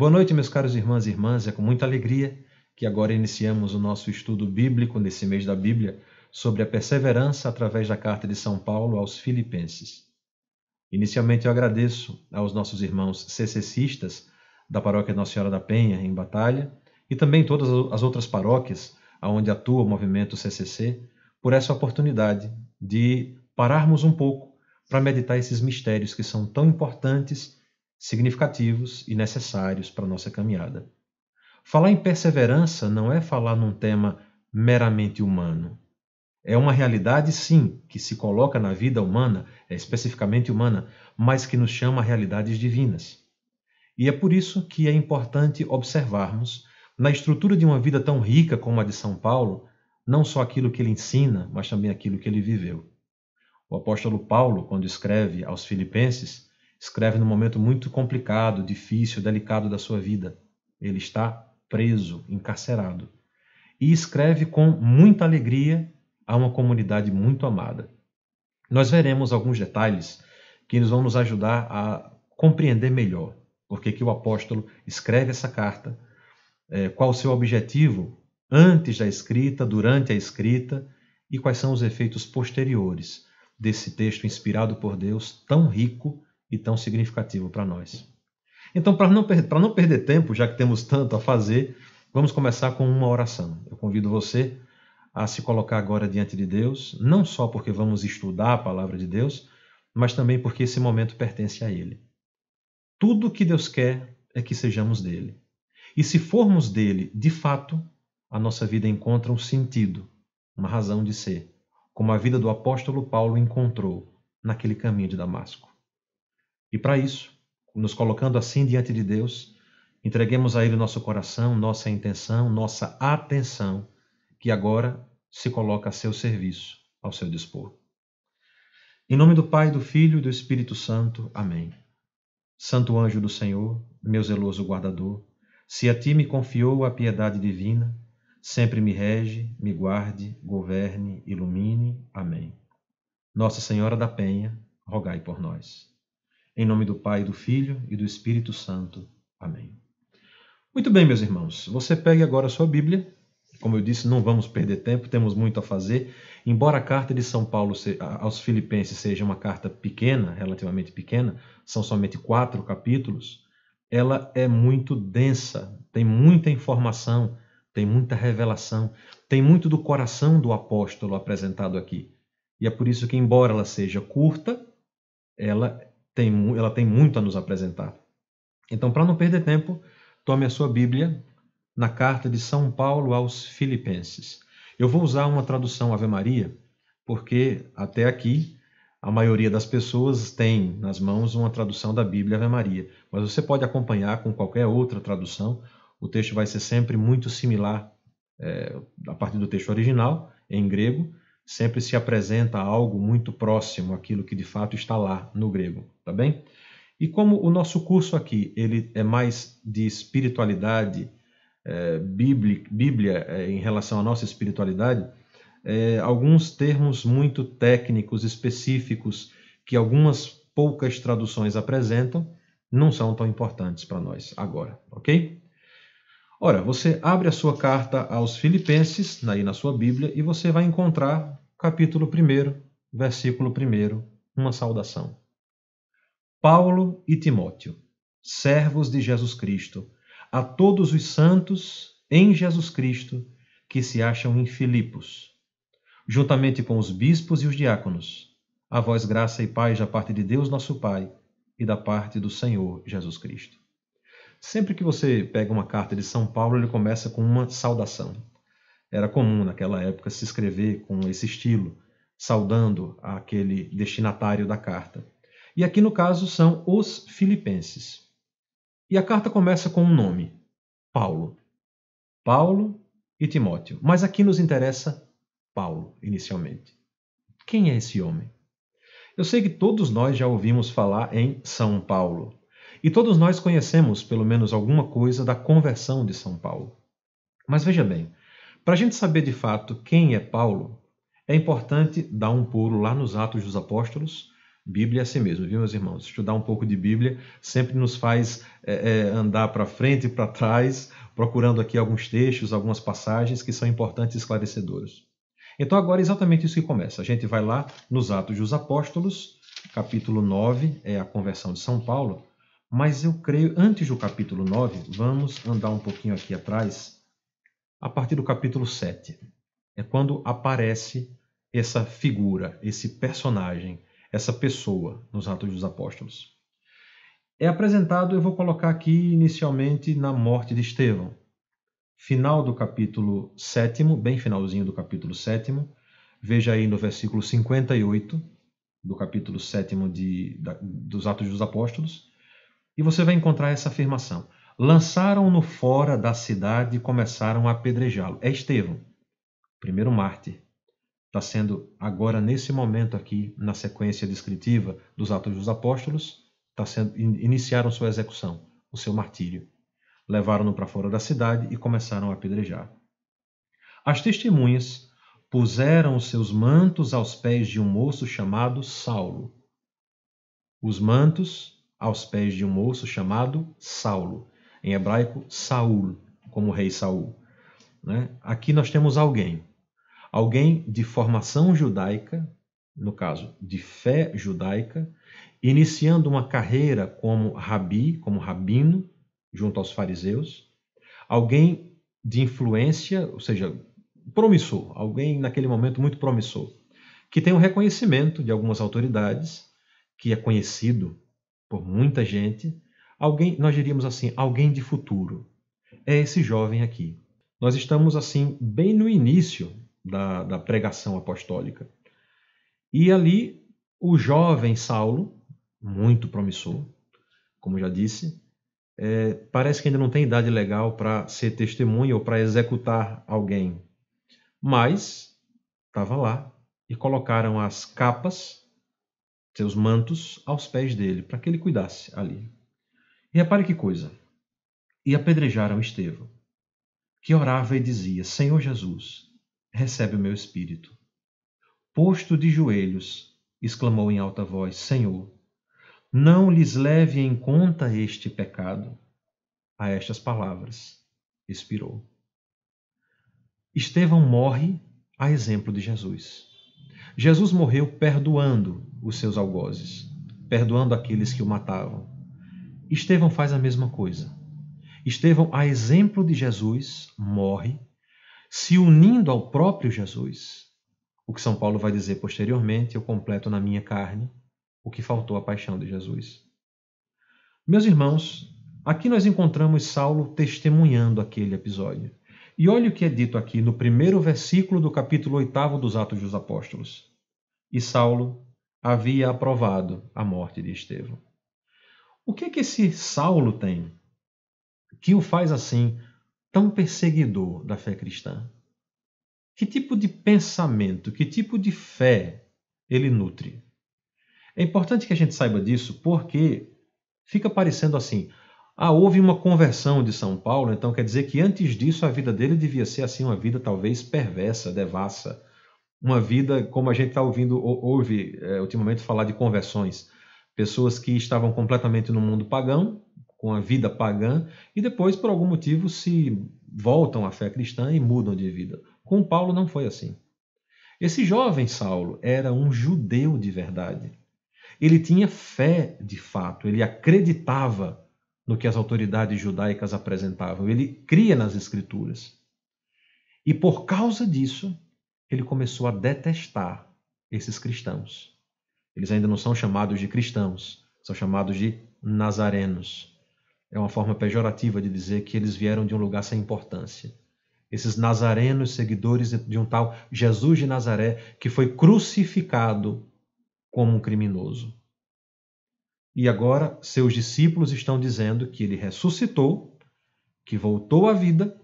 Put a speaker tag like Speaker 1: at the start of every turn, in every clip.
Speaker 1: Boa noite, meus caros irmãs e irmãs. É com muita alegria que agora iniciamos o nosso estudo bíblico nesse mês da Bíblia sobre a perseverança através da carta de São Paulo aos Filipenses. Inicialmente eu agradeço aos nossos irmãos CCCistas da Paróquia Nossa Senhora da Penha, em Batalha, e também todas as outras paróquias onde atua o movimento CCC, por essa oportunidade de pararmos um pouco para meditar esses mistérios que são tão importantes, significativos e necessários para a nossa caminhada. Falar em perseverança não é falar num tema meramente humano. É uma realidade, sim, que se coloca na vida humana, é especificamente humana, mas que nos chama a realidades divinas. E é por isso que é importante observarmos, na estrutura de uma vida tão rica como a de São Paulo, não só aquilo que ele ensina, mas também aquilo que ele viveu. O apóstolo Paulo, quando escreve aos Filipenses, escreve num momento muito complicado, difícil, delicado da sua vida. Ele está preso, encarcerado. E escreve com muita alegria a uma comunidade muito amada. Nós veremos alguns detalhes que vão nos ajudar a compreender melhor porque que o apóstolo escreve essa carta, qual o seu objetivo antes da escrita, durante a escrita e quais são os efeitos posteriores desse texto inspirado por Deus, tão rico e tão significativo para nós. Então, para não perder tempo, já que temos tanto a fazer, vamos começar com uma oração. Eu convido você a se colocar agora diante de Deus, não só porque vamos estudar a palavra de Deus, mas também porque esse momento pertence a Ele. Tudo o que Deus quer é que sejamos dele. E se formos dele, de fato, a nossa vida encontra um sentido, uma razão de ser, como a vida do apóstolo Paulo encontrou naquele caminho de Damasco. E para isso, nos colocando assim diante de Deus, entreguemos a Ele nosso coração, nossa intenção, nossa atenção, que agora se coloca a seu serviço, ao seu dispor. Em nome do Pai, do Filho e do Espírito Santo. Amém. Santo anjo do Senhor, meu zeloso guardador, se a ti me confiou a piedade divina, sempre me rege, me guarde, governe, ilumine. Amém. Nossa Senhora da Penha, rogai por nós. Em nome do Pai, do Filho e do Espírito Santo. Amém. Muito bem, meus irmãos, você pegue agora a sua Bíblia. Como eu disse, não vamos perder tempo, temos muito a fazer. Embora a carta de São Paulo aos Filipenses seja uma carta pequena, relativamente pequena, são somente 4 capítulos, ela é muito densa, tem muita informação, tem muita revelação, tem muito do coração do apóstolo apresentado aqui. E é por isso que, embora ela seja curta, ela tem muito a nos apresentar. Então, para não perder tempo, tome a sua Bíblia na carta de São Paulo aos Filipenses. Eu vou usar uma tradução Ave Maria, porque até aqui a maioria das pessoas tem nas mãos uma tradução da Bíblia Ave Maria, mas você pode acompanhar com qualquer outra tradução. O texto vai ser sempre muito similar a partir do texto original, em grego, sempre se apresenta algo muito próximo àquilo que de fato está lá no grego, tá bem? E como o nosso curso aqui ele é mais de espiritualidade, Bíblia em relação à nossa espiritualidade, alguns termos muito técnicos, específicos, que algumas poucas traduções apresentam, não são tão importantes para nós agora, ok? Ora, você abre a sua carta aos Filipenses, aí na sua Bíblia, e você vai encontrar capítulo 1, versículo 1, uma saudação. Paulo e Timóteo, servos de Jesus Cristo, a todos os santos em Jesus Cristo que se acham em Filipos, juntamente com os bispos e os diáconos, a vós graça e paz da parte de Deus nosso Pai e da parte do Senhor Jesus Cristo. Sempre que você pega uma carta de São Paulo, ele começa com uma saudação. Era comum naquela época se escrever com esse estilo, saudando aquele destinatário da carta. E aqui no caso são os Filipenses. E a carta começa com um nome, Paulo. Paulo e Timóteo. Mas aqui nos interessa Paulo, inicialmente. Quem é esse homem? Eu sei que todos nós já ouvimos falar em São Paulo. E todos nós conhecemos pelo menos alguma coisa da conversão de São Paulo. Mas veja bem, para a gente saber de fato quem é Paulo, é importante dar um pulo lá nos Atos dos Apóstolos, Bíblia é assim mesmo, viu, meus irmãos? Estudar um pouco de Bíblia sempre nos faz andar para frente e para trás, procurando aqui alguns textos, algumas passagens que são importantes e esclarecedoras. Então agora é exatamente isso que começa. A gente vai lá nos Atos dos Apóstolos, capítulo 9, é a conversão de São Paulo, mas eu creio, antes do capítulo 9, vamos andar um pouquinho aqui atrás, a partir do capítulo 7. É quando aparece essa figura, esse personagem, essa pessoa nos Atos dos Apóstolos. É apresentado, eu vou colocar aqui inicialmente na morte de Estevão. Final do capítulo 7, bem finalzinho do capítulo 7, veja aí no versículo 58 do capítulo 7 dos Atos dos Apóstolos, e você vai encontrar essa afirmação. Lançaram-no fora da cidade e começaram a apedrejá-lo. É Estevão, primeiro mártir. Está sendo agora, nesse momento aqui, na sequência descritiva dos Atos dos Apóstolos, iniciaram sua execução, o seu martírio. Levaram-no para fora da cidade e começaram a apedrejar. As testemunhas puseram os seus mantos aos pés de um moço chamado Saulo. Os mantos aos pés de um moço chamado Saulo. Em hebraico, Saul, como o rei Saul. Aqui nós temos alguém de formação judaica, no caso, de fé judaica, iniciando uma carreira como rabi, como rabino, junto aos fariseus. Alguém de influência, ou seja, promissor, alguém naquele momento muito promissor, que tem um reconhecimento de algumas autoridades, que é conhecido por muita gente, alguém, nós diríamos assim, alguém de futuro. É esse jovem aqui. Nós estamos assim bem no início da pregação apostólica. E ali o jovem Saulo, muito promissor, como já disse, parece que ainda não tem idade legal para ser testemunha ou para executar alguém. Mas estava lá e colocaram as capas, seus mantos, aos pés dele, para que ele cuidasse ali. E repare que coisa. E apedrejaram Estevão, que orava e dizia: Senhor Jesus, recebe o meu espírito. Posto de joelhos, exclamou em alta voz: Senhor, não lhes leve em conta este pecado. A estas palavras, expirou. Estevão morre a exemplo de Jesus. Jesus morreu perdoando os seus algozes, perdoando aqueles que o matavam. Estevão faz a mesma coisa. Estevão, a exemplo de Jesus, morre, se unindo ao próprio Jesus. O que São Paulo vai dizer posteriormente: eu completo na minha carne o que faltou à paixão de Jesus. Meus irmãos, aqui nós encontramos Saulo testemunhando aquele episódio. E olha o que é dito aqui no primeiro versículo do capítulo 8 dos Atos dos Apóstolos. E Saulo havia aprovado a morte de Estevão. O que é que esse Saulo tem que o faz assim tão perseguidor da fé cristã? Que tipo de pensamento, que tipo de fé ele nutre? É importante que a gente saiba disso porque fica parecendo assim: houve uma conversão de São Paulo, então quer dizer que antes disso a vida dele devia ser assim, uma vida talvez perversa, devassa, uma vida como a gente está ouve ultimamente falar de conversões, pessoas que estavam completamente no mundo pagão, com a vida pagã, e depois por algum motivo se voltam à fé cristã e mudam de vida. Com Paulo não foi assim. Esse jovem Saulo era um judeu de verdade. Ele tinha fé de fato, ele acreditava no que as autoridades judaicas apresentavam, ele cria nas Escrituras. E por causa disso, ele começou a detestar esses cristãos. Eles ainda não são chamados de cristãos, são chamados de nazarenos. É uma forma pejorativa de dizer que eles vieram de um lugar sem importância. Esses nazarenos, seguidores de um tal Jesus de Nazaré, que foi crucificado como um criminoso. E agora seus discípulos estão dizendo que ele ressuscitou, que voltou à vida,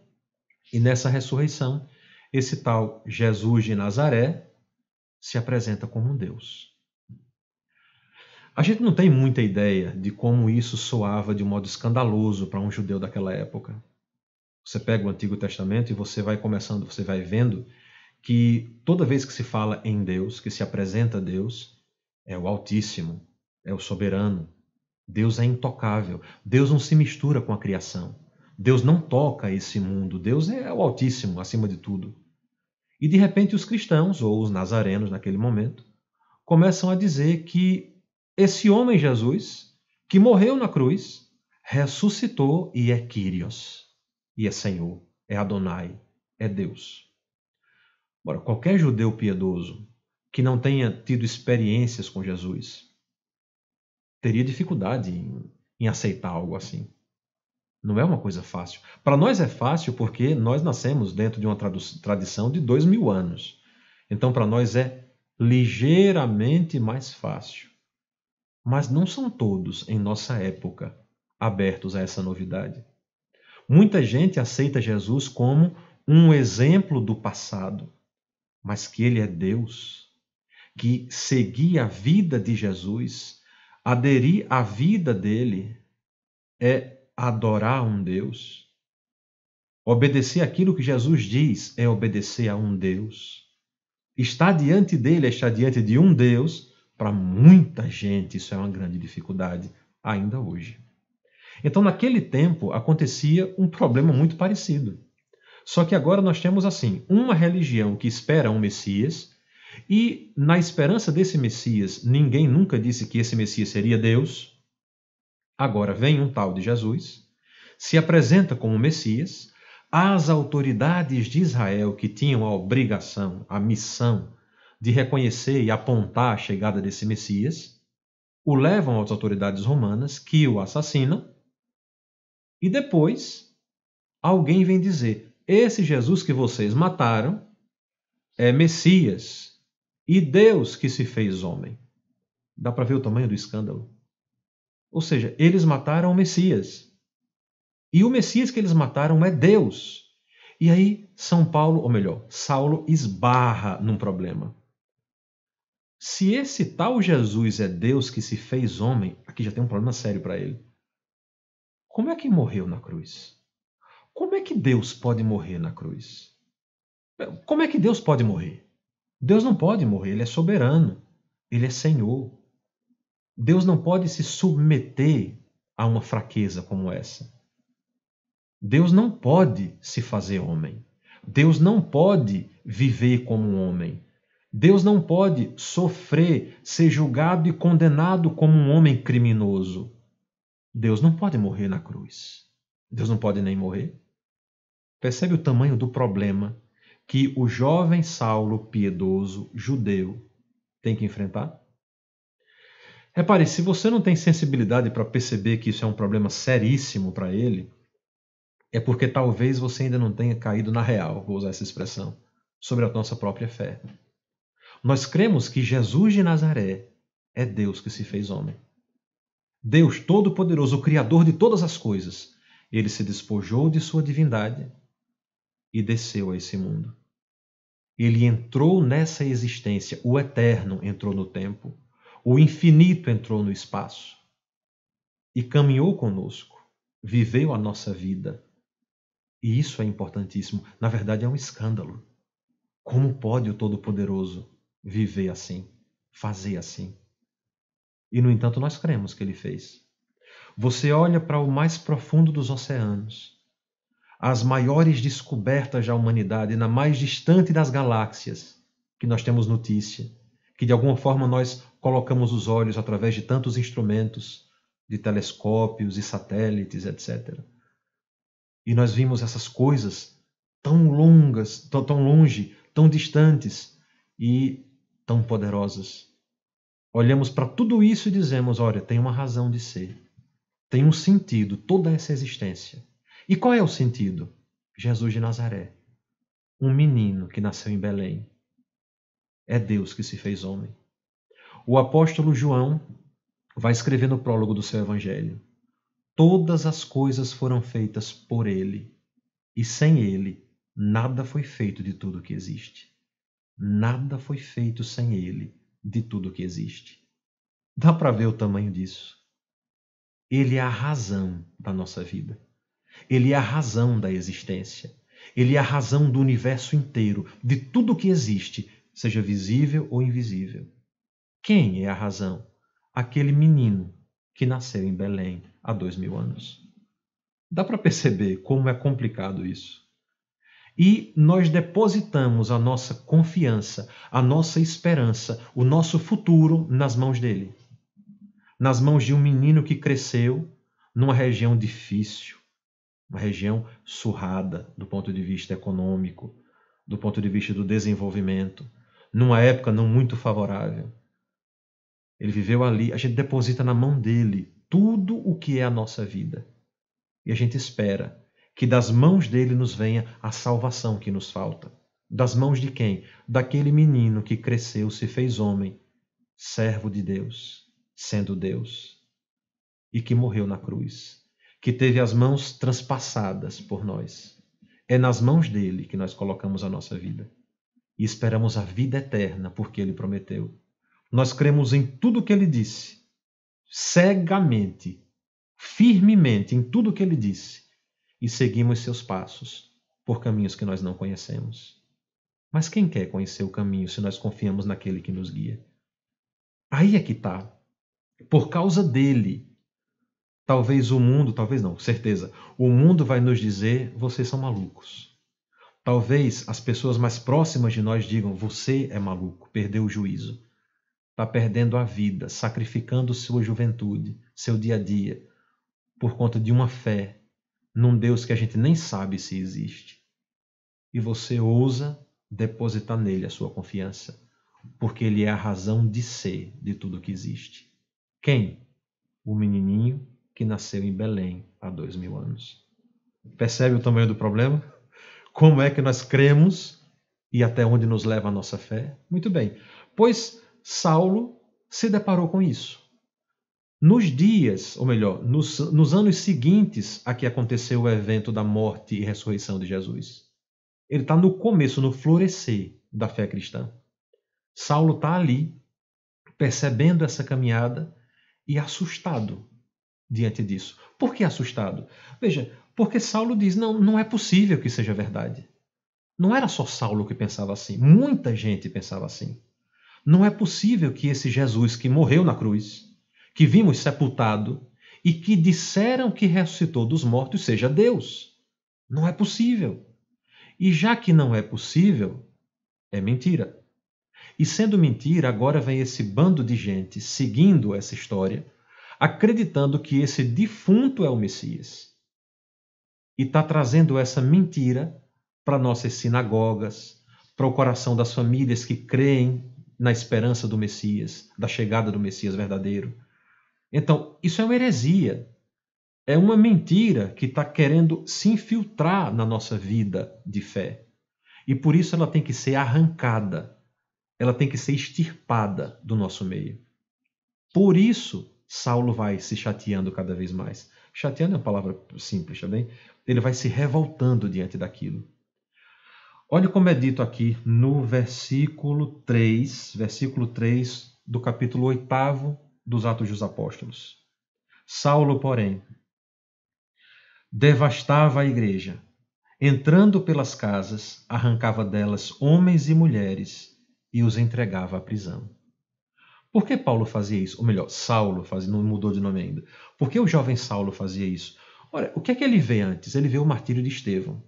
Speaker 1: e nessa ressurreição, esse tal Jesus de Nazaré se apresenta como um Deus. A gente não tem muita ideia de como isso soava de um modo escandaloso para um judeu daquela época. Você pega o Antigo Testamento e você vai vendo que toda vez que se fala em Deus, que se apresenta Deus, é o Altíssimo, é o Soberano. Deus é intocável. Deus não se mistura com a criação. Deus não toca esse mundo. Deus é o Altíssimo, acima de tudo. E de repente os cristãos, ou os nazarenos naquele momento, começam a dizer que esse homem Jesus, que morreu na cruz, ressuscitou e é Kyrios, e é Senhor, é Adonai, é Deus. Ora, qualquer judeu piedoso que não tenha tido experiências com Jesus teria dificuldade em aceitar algo assim. Não é uma coisa fácil. Para nós é fácil porque nós nascemos dentro de uma tradição de 2000 anos. Então, para nós é ligeiramente mais fácil. Mas não são todos, em nossa época, abertos a essa novidade. Muita gente aceita Jesus como um exemplo do passado, mas que ele é Deus, que seguir a vida de Jesus, aderir à vida dele, é adorar um Deus. Obedecer aquilo que Jesus diz é obedecer a um Deus. Estar diante dele é estar diante de um Deus. Para muita gente isso é uma grande dificuldade, ainda hoje. Então, naquele tempo, acontecia um problema muito parecido. Só que agora nós temos, assim, uma religião que espera um Messias, e na esperança desse Messias, ninguém nunca disse que esse Messias seria Deus. Agora vem um tal de Jesus, se apresenta como Messias, as autoridades de Israel, que tinham a obrigação, a missão de reconhecer e apontar a chegada desse Messias, o levam às autoridades romanas, que o assassinam, e depois alguém vem dizer: esse Jesus que vocês mataram é Messias e Deus que se fez homem. Dá para ver o tamanho do escândalo? Ou seja, eles mataram o Messias. E o Messias que eles mataram é Deus. E aí São Paulo, ou melhor, Saulo esbarra num problema. Se esse tal Jesus é Deus que se fez homem, aqui já tem um problema sério para ele. Como é que morreu na cruz? Como é que Deus pode morrer na cruz? Como é que Deus pode morrer? Deus não pode morrer, ele é soberano, ele é Senhor. Deus não pode se submeter a uma fraqueza como essa. Deus não pode se fazer homem. Deus não pode viver como um homem. Deus não pode sofrer, ser julgado e condenado como um homem criminoso. Deus não pode morrer na cruz. Deus não pode nem morrer. Percebe o tamanho do problema que o jovem Saulo, piedoso, judeu, tem que enfrentar? Repare, se você não tem sensibilidade para perceber que isso é um problema seríssimo para ele, é porque talvez você ainda não tenha caído na real, vou usar essa expressão, sobre a nossa própria fé. Nós cremos que Jesus de Nazaré é Deus que se fez homem. Deus Todo-Poderoso, o Criador de todas as coisas, ele se despojou de sua divindade e desceu a esse mundo. Ele entrou nessa existência, o eterno entrou no tempo, o infinito entrou no espaço e caminhou conosco, viveu a nossa vida. E isso é importantíssimo. Na verdade, é um escândalo. Como pode o Todo-Poderoso viver assim, fazer assim? E, no entanto, nós cremos que ele fez. Você olha para o mais profundo dos oceanos, as maiores descobertas da humanidade na mais distante das galáxias, que nós temos notícia, que de alguma forma nós colocamos os olhos através de tantos instrumentos, de telescópios e satélites, etc. E nós vimos essas coisas tão longas, tão longe, tão distantes e tão poderosas. Olhamos para tudo isso e dizemos: olha, tem uma razão de ser. Tem um sentido toda essa existência. E qual é o sentido? Jesus de Nazaré, um menino que nasceu em Belém. É Deus que se fez homem. O apóstolo João vai escrever no prólogo do seu evangelho: todas as coisas foram feitas por ele, e sem ele nada foi feito de tudo que existe. Nada foi feito sem ele de tudo que existe. Dá para ver o tamanho disso? Ele é a razão da nossa vida. Ele é a razão da existência. Ele é a razão do universo inteiro, de tudo que existe, seja visível ou invisível. Quem é a razão? Aquele menino que nasceu em Belém há 2000 anos. Dá para perceber como é complicado isso. E nós depositamos a nossa confiança, a nossa esperança, o nosso futuro nas mãos dele. Nas mãos de um menino que cresceu numa região difícil, uma região surrada do ponto de vista econômico, do ponto de vista do desenvolvimento, numa época não muito favorável. Ele viveu ali, a gente deposita na mão dele tudo o que é a nossa vida. E a gente espera que das mãos dele nos venha a salvação que nos falta. Das mãos de quem? Daquele menino que cresceu, se fez homem, servo de Deus, sendo Deus, e que morreu na cruz, que teve as mãos transpassadas por nós. É nas mãos dele que nós colocamos a nossa vida. E esperamos a vida eterna, porque ele prometeu. Nós cremos em tudo o que ele disse, cegamente, firmemente em tudo o que ele disse, e seguimos seus passos por caminhos que nós não conhecemos. Mas quem quer conhecer o caminho se nós confiamos naquele que nos guia? Aí é que está. Por causa dele, talvez o mundo, talvez não, certeza, o mundo vai nos dizer, vocês são malucos. Talvez as pessoas mais próximas de nós digam, você é maluco, perdeu o juízo. Está perdendo a vida, sacrificando sua juventude, seu dia a dia, por conta de uma fé num Deus que a gente nem sabe se existe. E você ousa depositar nele a sua confiança, porque ele é a razão de ser de tudo que existe. Quem? O menininho que nasceu em Belém há 2000 anos. Percebe o tamanho do problema? Como é que nós cremos e até onde nos leva a nossa fé? Muito bem, pois Saulo se deparou com isso. Nos dias, ou melhor, nos anos seguintes a que aconteceu o evento da morte e ressurreição de Jesus. Ele está no começo, no florescer da fé cristã. Saulo está ali, percebendo essa caminhada e assustado diante disso. Por que assustado? Veja, porque Saulo diz, não é possível que seja verdade. Não era só Saulo que pensava assim, muita gente pensava assim. Não é possível que esse Jesus que morreu na cruz, que vimos sepultado e que disseram que ressuscitou dos mortos seja Deus. Não é possível. E já que não é possível, é mentira. E sendo mentira, agora vem esse bando de gente seguindo essa história, acreditando que esse defunto é o Messias. E está trazendo essa mentira para nossas sinagogas, para o coração das famílias que creem na esperança do Messias, da chegada do Messias verdadeiro. Então, isso é uma heresia. É uma mentira que está querendo se infiltrar na nossa vida de fé. E por isso ela tem que ser arrancada. Ela tem que ser extirpada do nosso meio. Por isso, Saulo vai se chateando cada vez mais. Chateando é uma palavra simples, tá bem? Ele vai se revoltando diante daquilo. Olha como é dito aqui no versículo 3 do capítulo 8 dos Atos dos Apóstolos. Saulo, porém, devastava a igreja. Entrando pelas casas, arrancava delas homens e mulheres e os entregava à prisão. Por que Paulo fazia isso? Ou melhor, Saulo fazia, não mudou de nome ainda. Por que o jovem Saulo fazia isso? Olha, o que é que ele vê antes? Ele vê o martírio de Estevão.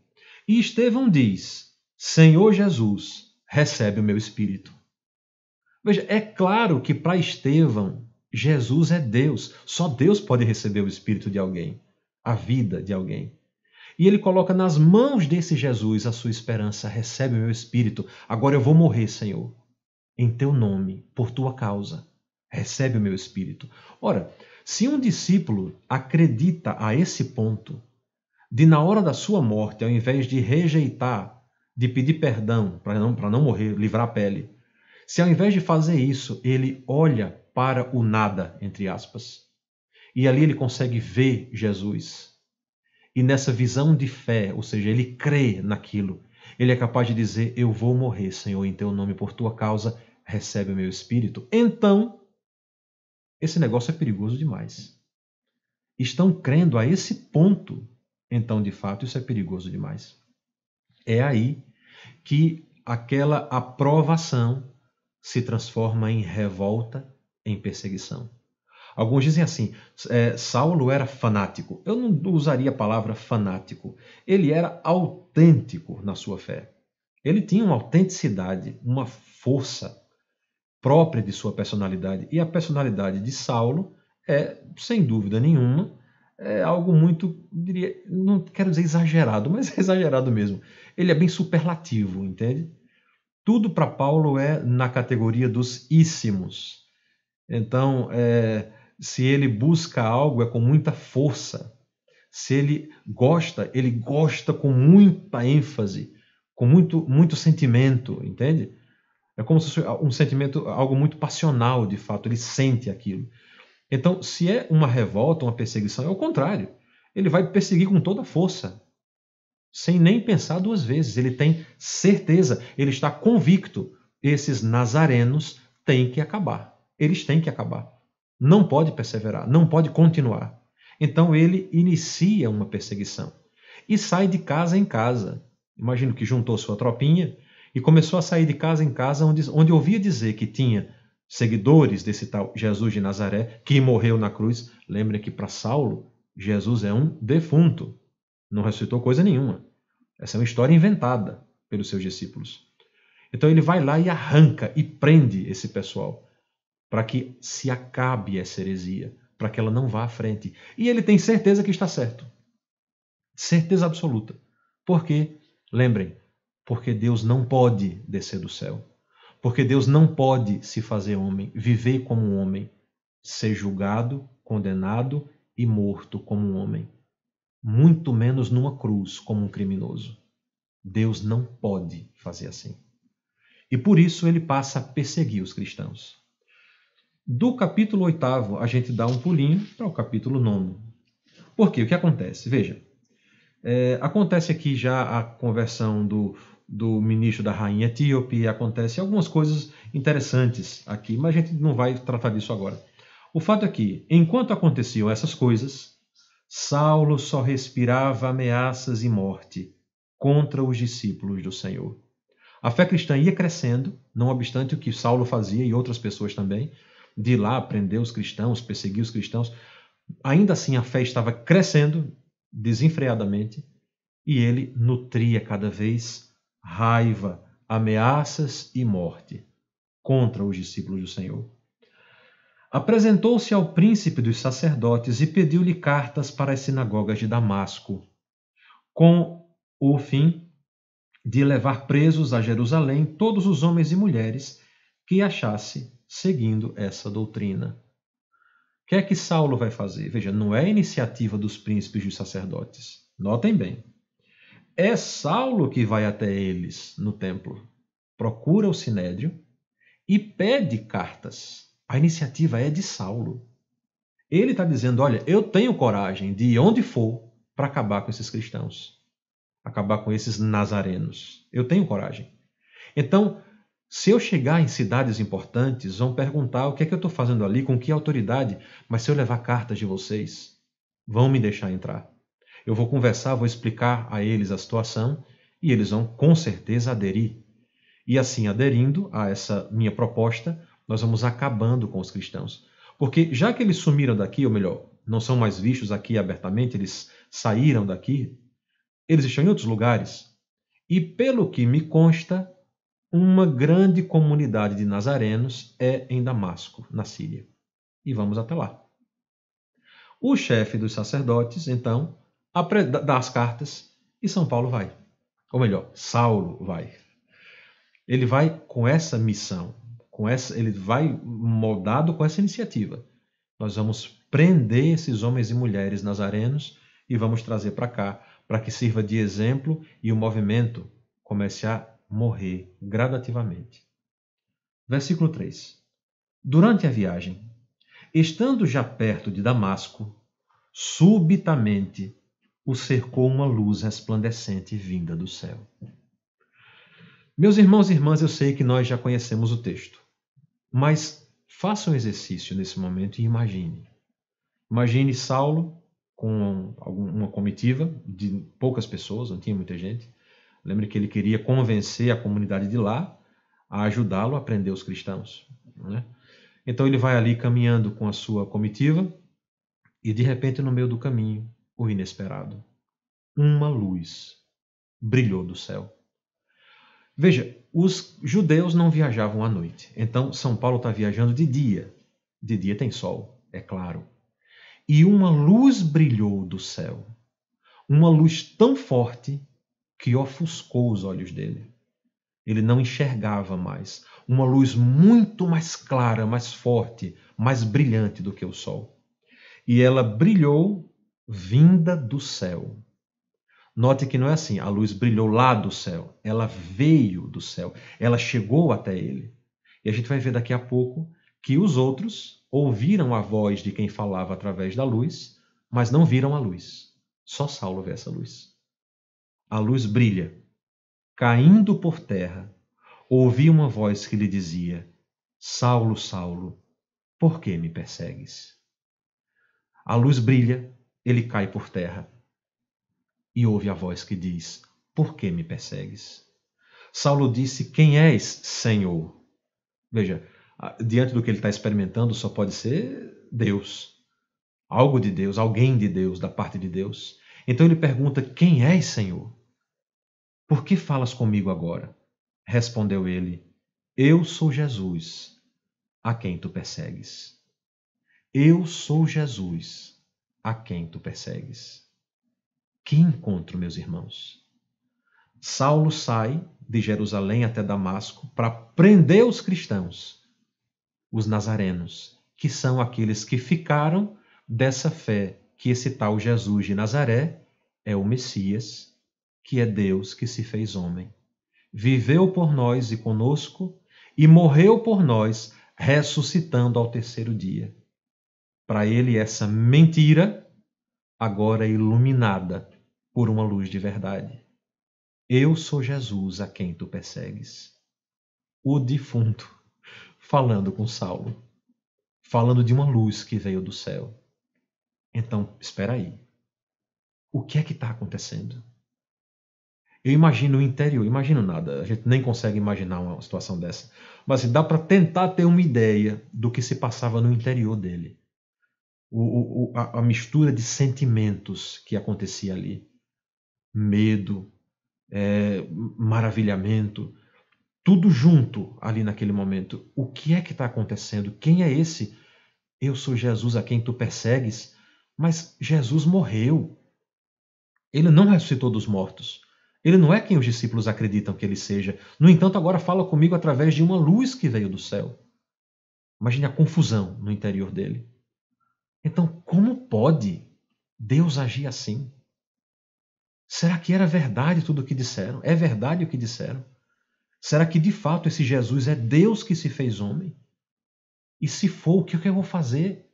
Speaker 1: E Estevão diz, Senhor Jesus, recebe o meu espírito. Veja, é claro que para Estevão, Jesus é Deus. Só Deus pode receber o espírito de alguém, a vida de alguém. E ele coloca nas mãos desse Jesus a sua esperança. Recebe o meu espírito. Agora eu vou morrer, Senhor. Em teu nome, por tua causa. Recebe o meu espírito. Ora, se um discípulo acredita a esse ponto, de na hora da sua morte, ao invés de rejeitar, de pedir perdão para não morrer, livrar a pele, se ao invés de fazer isso, ele olha para o nada, entre aspas, e ali ele consegue ver Jesus, e nessa visão de fé, ou seja, ele crê naquilo, ele é capaz de dizer, eu vou morrer, Senhor, em teu nome, por tua causa, recebe o meu espírito. Então, esse negócio é perigoso demais. Estão crendo a esse ponto, então, de fato, isso é perigoso demais. É aí que aquela aprovação se transforma em revolta, em perseguição. Alguns dizem assim, Saulo era fanático. Eu não usaria a palavra fanático. Ele era autêntico na sua fé. Ele tinha uma autenticidade, uma força própria de sua personalidade. E a personalidade de Saulo é, sem dúvida nenhuma, algo muito, diria, não quero dizer exagerado, mas é exagerado mesmo. Ele é bem superlativo, entende? Tudo para Paulo é na categoria dos íssimos. Então, se ele busca algo, é com muita força. Se ele gosta com muita ênfase, com muito sentimento, entende? É como se fosse um sentimento, algo muito passional, de fato, ele sente aquilo. Então, se é uma revolta, uma perseguição, é o contrário. Ele vai perseguir com toda a força, sem nem pensar duas vezes. Ele tem certeza, ele está convicto. Esses nazarenos têm que acabar. Eles têm que acabar. Não pode perseverar, não pode continuar. Então ele inicia uma perseguição e sai de casa em casa. Imagino que juntou sua tropinha e começou a sair de casa em casa, onde ouvia dizer que tinha seguidores desse tal Jesus de Nazaré, que morreu na cruz. Lembrem que para Saulo, Jesus é um defunto, não ressuscitou coisa nenhuma. Essa é uma história inventada pelos seus discípulos. Então ele vai lá e arranca e prende esse pessoal para que se acabe essa heresia, para que ela não vá à frente. E ele tem certeza que está certo. Certeza absoluta. Por quê? Lembrem, porque Deus não pode descer do céu. Porque Deus não pode se fazer homem, viver como um homem, ser julgado, condenado e morto como um homem. Muito menos numa cruz como um criminoso. Deus não pode fazer assim. E por isso ele passa a perseguir os cristãos. Do capítulo 8º, a gente dá um pulinho para o capítulo 9º. Por quê? O que acontece? Veja, acontece aqui já a conversão do ministro da rainha etíope, acontece algumas coisas interessantes aqui, mas a gente não vai tratar disso agora. O fato é que, enquanto aconteciam essas coisas, Saulo só respirava ameaças e morte contra os discípulos do Senhor. A fé cristã ia crescendo, não obstante o que Saulo fazia e outras pessoas também, de ir lá prender os cristãos, perseguir os cristãos. Ainda assim, a fé estava crescendo desenfreadamente e ele nutria cada vez raiva, ameaças e morte contra os discípulos do Senhor. Apresentou-se ao príncipe dos sacerdotes e pediu-lhe cartas para as sinagogas de Damasco, com o fim de levar presos a Jerusalém todos os homens e mulheres que achasse seguindo essa doutrina. O que é que Saulo vai fazer? Veja, não é iniciativa dos príncipes dos sacerdotes. Notem bem. É Saulo que vai até eles no templo, procura o sinédrio e pede cartas. A iniciativa é de Saulo. Ele está dizendo, olha, eu tenho coragem de ir onde for para acabar com esses cristãos, acabar com esses nazarenos. Eu tenho coragem. Então, se eu chegar em cidades importantes, vão perguntar o que é que eu estou fazendo ali, com que autoridade, mas se eu levar cartas de vocês, vão me deixar entrar. Eu vou conversar, vou explicar a eles a situação e eles vão com certeza aderir. E assim, aderindo a essa minha proposta, nós vamos acabando com os cristãos. Porque já que eles sumiram daqui, ou melhor, não são mais vistos aqui abertamente, eles saíram daqui, eles estão em outros lugares. E pelo que me consta, uma grande comunidade de nazarenos é em Damasco, na Síria. E vamos até lá. O chefe dos sacerdotes, então, dá as cartas e São Paulo vai. Ou melhor, Saulo vai. Ele vai com essa missão, ele vai moldado com essa iniciativa. Nós vamos prender esses homens e mulheres nazarenos e vamos trazer para cá, para que sirva de exemplo e o movimento comece a morrer gradativamente. Versículo 3. Durante a viagem, estando já perto de Damasco, subitamente o cercou uma luz resplandecente vinda do céu. Meus irmãos e irmãs, eu sei que nós já conhecemos o texto, mas faça um exercício nesse momento e imagine. Imagine Saulo com uma comitiva de poucas pessoas, não tinha muita gente. Lembre que ele queria convencer a comunidade de lá a ajudá-lo a prender os cristãos, né? Então ele vai ali caminhando com a sua comitiva e de repente no meio do caminho, o inesperado. Uma luz brilhou do céu. Veja, os judeus não viajavam à noite. Então São Paulo está viajando de dia. De dia tem sol, é claro. E uma luz brilhou do céu. Uma luz tão forte que ofuscou os olhos dele. Ele não enxergava mais. Uma luz muito mais clara, mais forte, mais brilhante do que o sol. E ela brilhou vinda do céu. Note que não é assim, a luz brilhou lá do céu. Ela veio do céu. Ela chegou até ele. E a gente vai ver daqui a pouco que os outros ouviram a voz de quem falava através da luz, mas não viram a luz. Só Saulo vê essa luz. A luz brilha. Caindo por terra, ouvi uma voz que lhe dizia: Saulo, Saulo, por que me persegues? A luz brilha, ele cai por terra e ouve a voz que diz: por que me persegues? Saulo disse: quem és, Senhor? Veja, diante do que ele está experimentando, só pode ser Deus. Algo de Deus, alguém de Deus, da parte de Deus. Então ele pergunta: quem és, Senhor? Por que falas comigo agora? Respondeu ele: eu sou Jesus, a quem tu persegues. Eu sou Jesus, a quem tu persegues. Que encontro, meus irmãos! Saulo sai de Jerusalém até Damasco para prender os cristãos, os nazarenos, que são aqueles que ficaram dessa fé que esse tal Jesus de Nazaré é o Messias, que é Deus que se fez homem. Viveu por nós e conosco e morreu por nós, ressuscitando ao terceiro dia. Para ele, essa mentira agora é iluminada por uma luz de verdade. Eu sou Jesus a quem tu persegues. O defunto falando com Saulo, falando de uma luz que veio do céu. Então, espera aí. O que é que está acontecendo? Eu imagino o interior, imagino nada, a gente nem consegue imaginar uma situação dessa. Mas assim, dá para tentar ter uma ideia do que se passava no interior dele. A mistura de sentimentos que acontecia ali. Medo, maravilhamento, tudo junto ali naquele momento. O que é que está acontecendo? Quem é esse? Eu sou Jesus a quem tu persegues, mas Jesus morreu. Ele não ressuscitou dos mortos. Ele não é quem os discípulos acreditam que ele seja. No entanto, agora fala comigo através de uma luz que veio do céu. Imagine a confusão no interior dele. Então, como pode Deus agir assim? Será que era verdade tudo o que disseram? É verdade o que disseram? Será que de fato esse Jesus é Deus que se fez homem? E se for, o que eu vou fazer?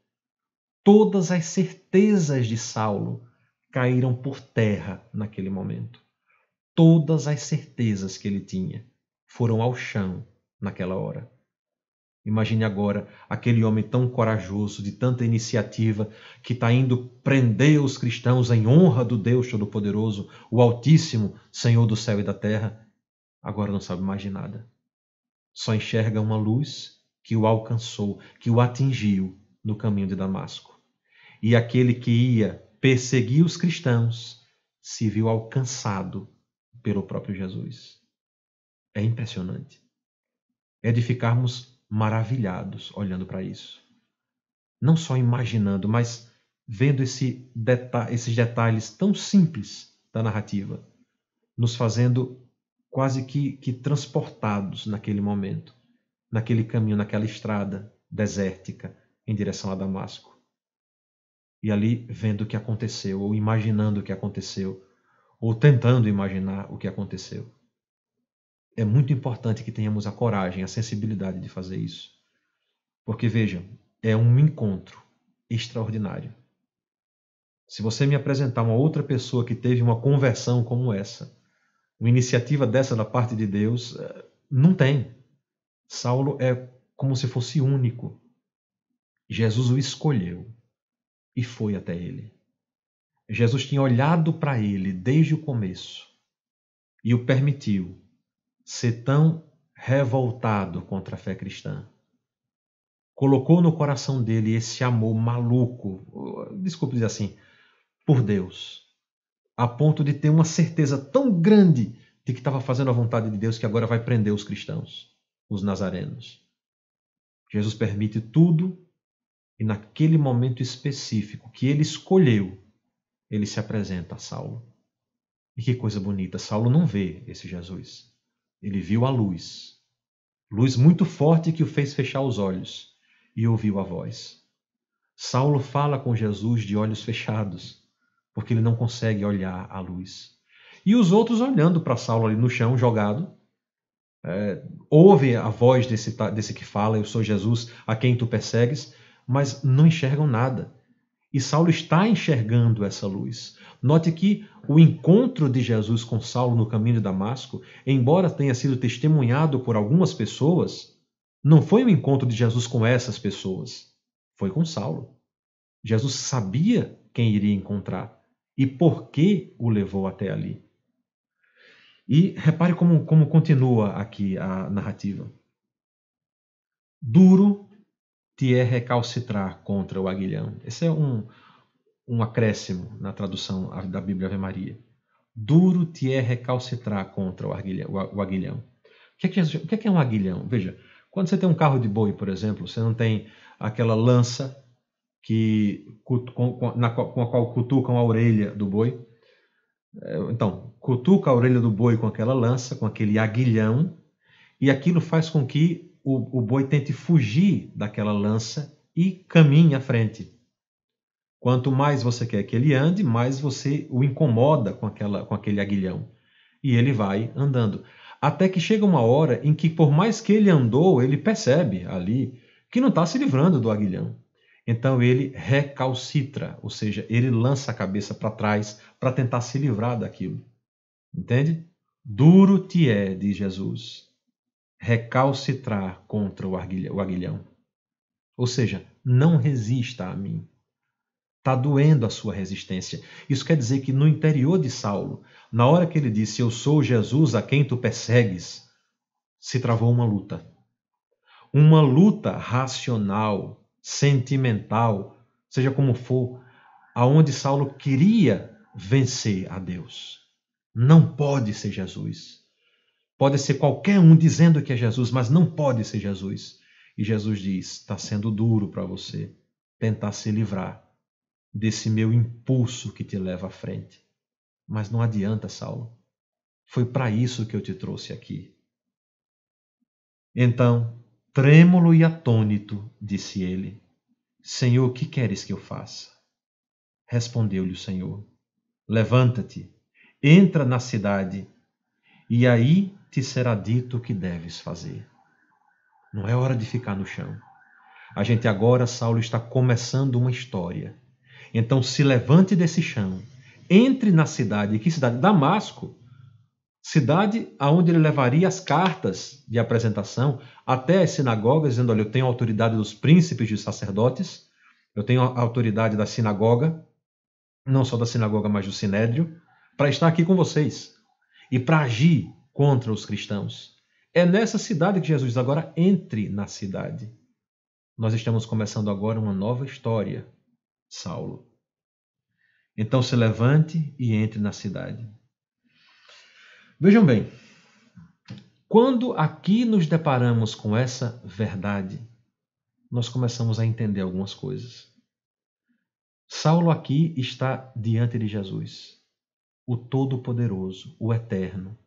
Speaker 1: Todas as certezas de Saulo caíram por terra naquele momento. Todas as certezas que ele tinha foram ao chão naquela hora. Imagine agora aquele homem tão corajoso, de tanta iniciativa, que está indo prender os cristãos em honra do Deus Todo-Poderoso, o Altíssimo, Senhor do céu e da terra. Agora não sabe mais de nada. Só enxerga uma luz que o alcançou, que o atingiu no caminho de Damasco. E aquele que ia perseguir os cristãos se viu alcançado pelo próprio Jesus. É impressionante. É de ficarmos maravilhados olhando para isso. Não só imaginando, mas vendo esses detalhes tão simples da narrativa, nos fazendo quase que transportados naquele momento, naquele caminho, naquela estrada desértica em direção a Damasco. E ali vendo o que aconteceu, ou imaginando o que aconteceu, ou tentando imaginar o que aconteceu. É muito importante que tenhamos a coragem, a sensibilidade de fazer isso. Porque, vejam, é um encontro extraordinário. Se você me apresentar uma outra pessoa que teve uma conversão como essa, uma iniciativa dessa da parte de Deus, não tem. Saulo é como se fosse único. Jesus o escolheu e foi até ele. Jesus tinha olhado para ele desde o começo e o permitiu ser tão revoltado contra a fé cristã. Colocou no coração dele esse amor maluco, desculpe dizer assim, por Deus, a ponto de ter uma certeza tão grande de que estava fazendo a vontade de Deus que agora vai prender os cristãos, os nazarenos. Jesus permite tudo e naquele momento específico que ele escolheu, ele se apresenta a Saulo. E que coisa bonita, Saulo não vê esse Jesus. Ele viu a luz. Luz muito forte que o fez fechar os olhos e ouviu a voz. Saulo fala com Jesus de olhos fechados, porque ele não consegue olhar a luz. E os outros olhando para Saulo ali no chão, jogado, ouvem a voz desse que fala, eu sou Jesus, a quem tu persegues, mas não enxergam nada. E Saulo está enxergando essa luz. Note que o encontro de Jesus com Saulo no caminho de Damasco, embora tenha sido testemunhado por algumas pessoas, não foi um encontro de Jesus com essas pessoas, foi com Saulo. Jesus sabia quem iria encontrar e por que o levou até ali. E repare como continua aqui a narrativa. Duro te é recalcitrar contra o aguilhão. Esse é um acréscimo na tradução da Bíblia Ave Maria. Duro te é recalcitrar contra o aguilhão. O que é um aguilhão? Veja, quando você tem um carro de boi, por exemplo, você não tem aquela lança com a qual cutucam a orelha do boi. Então, cutuca a orelha do boi com aquela lança, com aquele aguilhão, e aquilo faz com que o boi tente fugir daquela lança e caminhe à frente. Quanto mais você quer que ele ande, mais você o incomoda com aquele aguilhão. E ele vai andando. Até que chega uma hora em que, por mais que ele andou, ele percebe ali que não está se livrando do aguilhão. Então ele recalcitra, ou seja, ele lança a cabeça para trás para tentar se livrar daquilo. Entende? Duro te é, diz Jesus, recalcitrar contra o aguilhão. Ou seja, não resista a mim. Está doendo a sua resistência. Isso quer dizer que no interior de Saulo, na hora que ele disse, eu sou Jesus a quem tu persegues, se travou uma luta. Uma luta racional, sentimental, seja como for, aonde Saulo queria vencer a Deus. Não pode ser Jesus. Pode ser qualquer um dizendo que é Jesus, mas não pode ser Jesus. E Jesus diz, está sendo duro para você tentar se livrar desse meu impulso que te leva à frente. Mas não adianta, Saulo. Foi para isso que eu te trouxe aqui. Então, trêmulo e atônito, disse ele, Senhor, que queres que eu faça? Respondeu-lhe o Senhor, levanta-te, entra na cidade, e aí te será dito o que deves fazer. Não é hora de ficar no chão. A gente agora, Saulo, está começando uma história. Então se levante desse chão, entre na cidade. Que cidade? Damasco. Cidade aonde ele levaria as cartas de apresentação até as sinagogas, dizendo, olha, eu tenho a autoridade dos príncipes e sacerdotes, eu tenho a autoridade da sinagoga, não só da sinagoga, mas do sinédrio, para estar aqui com vocês e para agir contra os cristãos. É nessa cidade que Jesus diz, agora entre na cidade. Nós estamos começando agora uma nova história, Saulo. Então se levante e entre na cidade. Vejam bem, quando aqui nos deparamos com essa verdade, nós começamos a entender algumas coisas. Saulo aqui está diante de Jesus, o Todo-Poderoso, o Eterno,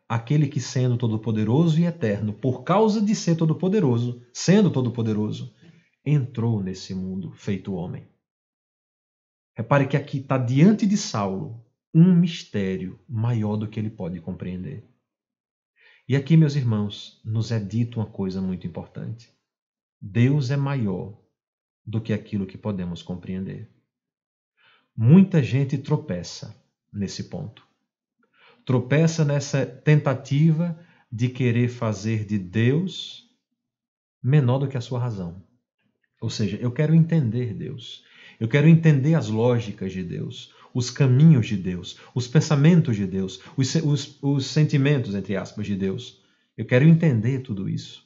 Speaker 1: aquele que sendo todo-poderoso e eterno, por causa de ser todo-poderoso, sendo todo-poderoso, entrou nesse mundo feito homem. Repare que aqui está diante de Saulo um mistério maior do que ele pode compreender. E aqui, meus irmãos, nos é dito uma coisa muito importante. Deus é maior do que aquilo que podemos compreender. Muita gente tropeça nesse ponto. Tropeça nessa tentativa de querer fazer de Deus menor do que a sua razão. Ou seja, eu quero entender Deus. Eu quero entender as lógicas de Deus, os caminhos de Deus, os pensamentos de Deus, os sentimentos, entre aspas, de Deus. Eu quero entender tudo isso.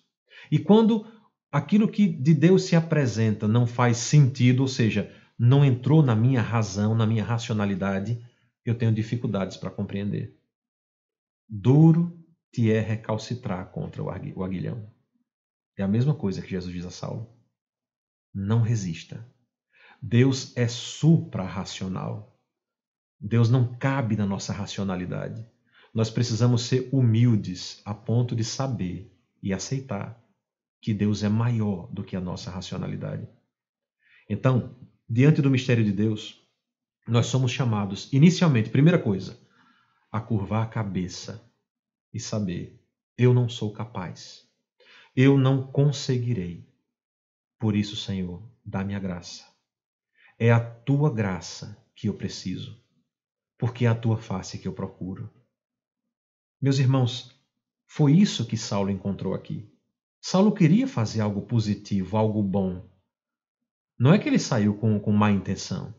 Speaker 1: E quando aquilo que de Deus se apresenta não faz sentido, ou seja, não entrou na minha razão, na minha racionalidade, eu tenho dificuldades para compreender. Duro te é recalcitrar contra o aguilhão. É a mesma coisa que Jesus diz a Saulo. Não resista. Deus é supra-racional. Deus não cabe na nossa racionalidade. Nós precisamos ser humildes a ponto de saber e aceitar que Deus é maior do que a nossa racionalidade. Então, diante do mistério de Deus, nós somos chamados, inicialmente, primeira coisa, a curvar a cabeça e saber: eu não sou capaz, eu não conseguirei. Por isso, Senhor, dá-me a graça. É a tua graça que eu preciso, porque é a tua face que eu procuro. Meus irmãos, foi isso que Saulo encontrou aqui. Saulo queria fazer algo positivo, algo bom. Não é que ele saiu com má intenção.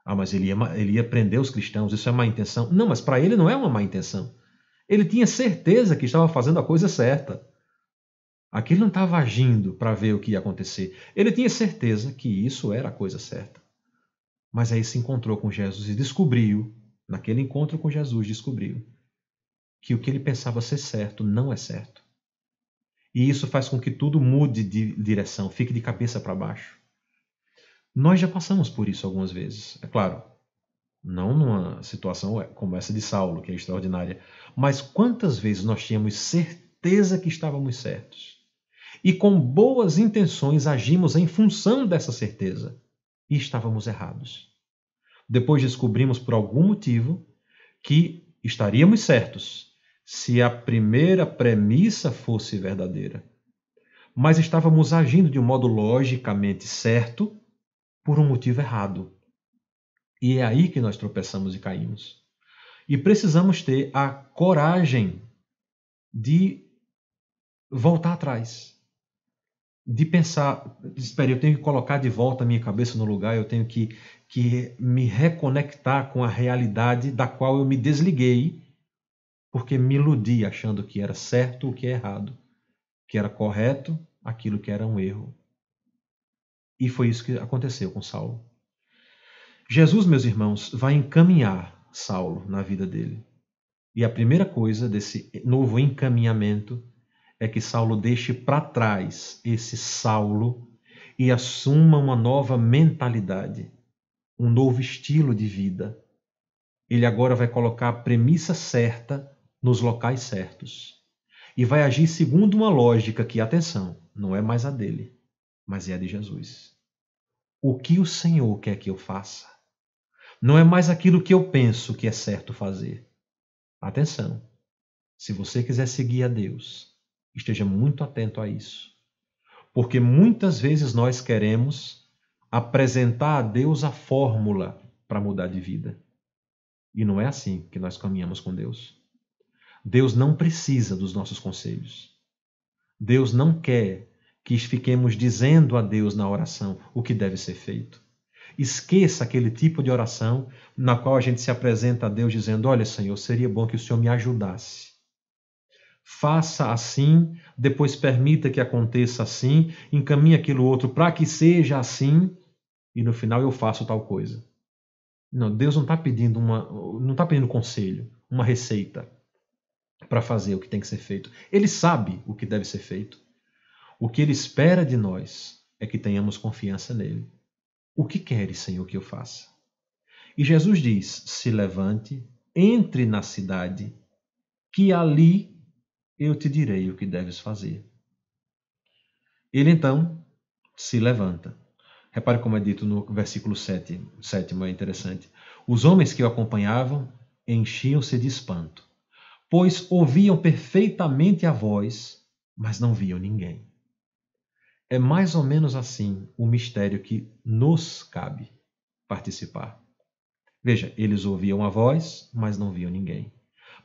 Speaker 1: Mas ele ia prender os cristãos, isso é má intenção. Não, mas para ele não é uma má intenção. Ele tinha certeza que estava fazendo a coisa certa. Aqui ele não estava agindo para ver o que ia acontecer. Ele tinha certeza que isso era a coisa certa. Mas aí se encontrou com Jesus e descobriu, naquele encontro com Jesus, descobriu que o que ele pensava ser certo não é certo. E isso faz com que tudo mude de direção, fique de cabeça para baixo. Nós já passamos por isso algumas vezes, é claro. Não numa situação como essa de Saulo, que é extraordinária. Mas quantas vezes nós tínhamos certeza que estávamos certos? E com boas intenções agimos em função dessa certeza. E estávamos errados. Depois descobrimos por algum motivo que estaríamos certos se a primeira premissa fosse verdadeira. Mas estávamos agindo de um modo logicamente certo por um motivo errado. E é aí que nós tropeçamos e caímos. E precisamos ter a coragem de voltar atrás. De pensar, espera, eu tenho que colocar de volta a minha cabeça no lugar, eu tenho que me reconectar com a realidade da qual eu me desliguei, porque me iludi achando que era certo o que é errado, que era correto aquilo que era um erro. E foi isso que aconteceu com Saulo. Jesus, meus irmãos, vai encaminhar Saulo na vida dele. E a primeira coisa desse novo encaminhamento é que Saulo deixe para trás esse Saulo e assuma uma nova mentalidade, um novo estilo de vida. Ele agora vai colocar a premissa certa nos locais certos. E vai agir segundo uma lógica que, atenção, não é mais a dele, mas é a de Jesus. O que o Senhor quer que eu faça? Não é mais aquilo que eu penso que é certo fazer. Atenção, se você quiser seguir a Deus, esteja muito atento a isso. Porque muitas vezes nós queremos apresentar a Deus a fórmula para mudar de vida. E não é assim que nós caminhamos com Deus. Deus não precisa dos nossos conselhos. Deus não quer que fiquemos dizendo a Deus na oração o que deve ser feito. Esqueça aquele tipo de oração na qual a gente se apresenta a Deus dizendo: olha, Senhor, seria bom que o Senhor me ajudasse. Faça assim, depois permita que aconteça assim, encaminhe aquilo outro para que seja assim, e no final eu faço tal coisa. Não, Deus não está pedindo conselho, uma receita para fazer o que tem que ser feito. Ele sabe o que deve ser feito. O que ele espera de nós é que tenhamos confiança nele. O que queres, Senhor, que eu faça? E Jesus diz: se levante, entre na cidade, que ali eu te direi o que deves fazer. Ele então se levanta. Repare como é dito no versículo 7, é interessante. Os homens que o acompanhavam enchiam-se de espanto, pois ouviam perfeitamente a voz, mas não viam ninguém. É mais ou menos assim o mistério que nos cabe participar. Veja, eles ouviam a voz, mas não viam ninguém.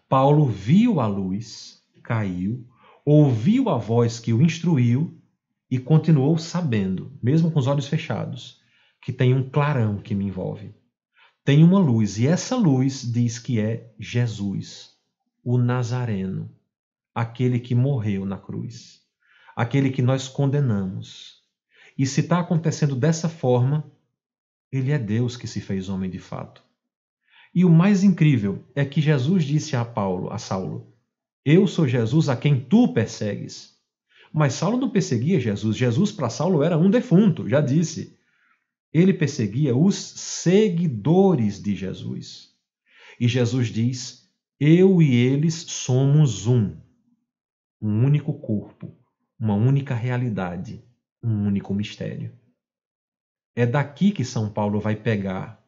Speaker 1: Paulo viu a luz, caiu, ouviu a voz que o instruiu e continuou sabendo, mesmo com os olhos fechados, que tem um clarão que me envolve. Tem uma luz, e essa luz diz que é Jesus, o Nazareno, aquele que morreu na cruz, aquele que nós condenamos. E se está acontecendo dessa forma, ele é Deus que se fez homem de fato. E o mais incrível é que Jesus disse a Saulo, eu sou Jesus a quem tu persegues. Mas Saulo não perseguia Jesus. Jesus para Saulo era um defunto, já disse. Ele perseguia os seguidores de Jesus. E Jesus diz, eu e eles somos um único corpo, uma única realidade, um único mistério. É daqui que São Paulo vai pegar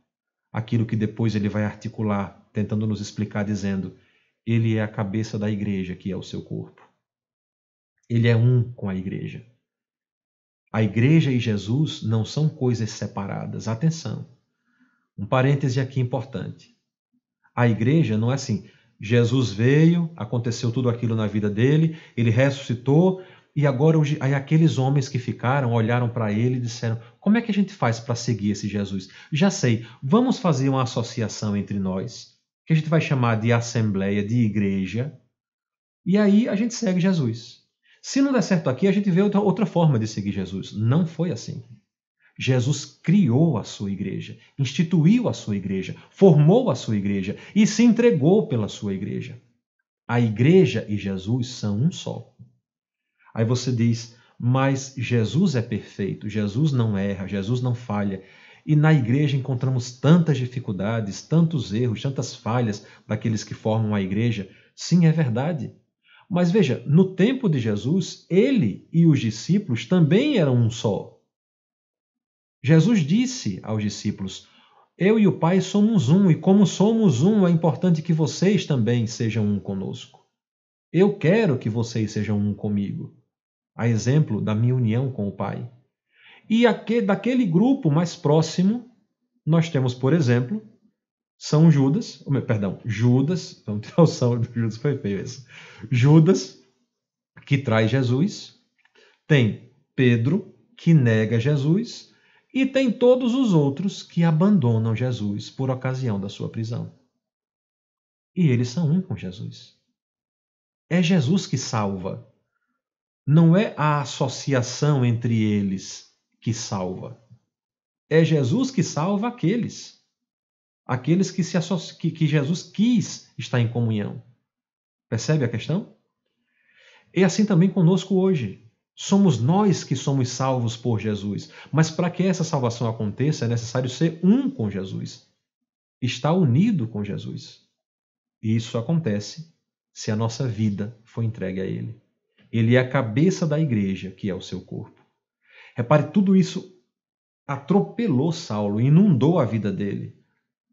Speaker 1: aquilo que depois ele vai articular, tentando nos explicar, dizendo, ele é a cabeça da igreja, que é o seu corpo. Ele é um com a igreja. A igreja e Jesus não são coisas separadas. Atenção, um parêntese aqui importante. A igreja não é assim, Jesus veio, aconteceu tudo aquilo na vida dele, ele ressuscitou, e agora aí aqueles homens que ficaram olharam para ele e disseram, como é que a gente faz para seguir esse Jesus? Já sei, vamos fazer uma associação entre nós, que a gente vai chamar de assembleia, de igreja, e aí a gente segue Jesus. Se não der certo aqui, a gente vê outra forma de seguir Jesus. Não foi assim. Jesus criou a sua igreja, instituiu a sua igreja, formou a sua igreja e se entregou pela sua igreja. A igreja e Jesus são um só. Aí você diz, mas Jesus é perfeito, Jesus não erra, Jesus não falha. E na igreja encontramos tantas dificuldades, tantos erros, tantas falhas daqueles que formam a igreja. Sim, é verdade. Mas veja, no tempo de Jesus, ele e os discípulos também eram um só. Jesus disse aos discípulos, eu e o Pai somos um, e como somos um, é importante que vocês também sejam um conosco. Eu quero que vocês sejam um comigo, a exemplo da minha união com o Pai. E daquele grupo mais próximo, nós temos, por exemplo, Judas, vamos tirar o São do Judas, foi feio isso. Judas, que traz Jesus, tem Pedro, que nega Jesus, e tem todos os outros que abandonam Jesus por ocasião da sua prisão. E eles são um com Jesus. É Jesus que salva. Não é a associação entre eles que salva. É Jesus que salva aqueles que Jesus quis estar em comunhão. Percebe a questão? E assim também conosco hoje. Somos nós que somos salvos por Jesus. Mas para que essa salvação aconteça, é necessário ser um com Jesus. Estar unido com Jesus. E isso acontece se a nossa vida for entregue a Ele. Ele é a cabeça da igreja, que é o seu corpo. Repare, tudo isso atropelou Saulo, inundou a vida dele.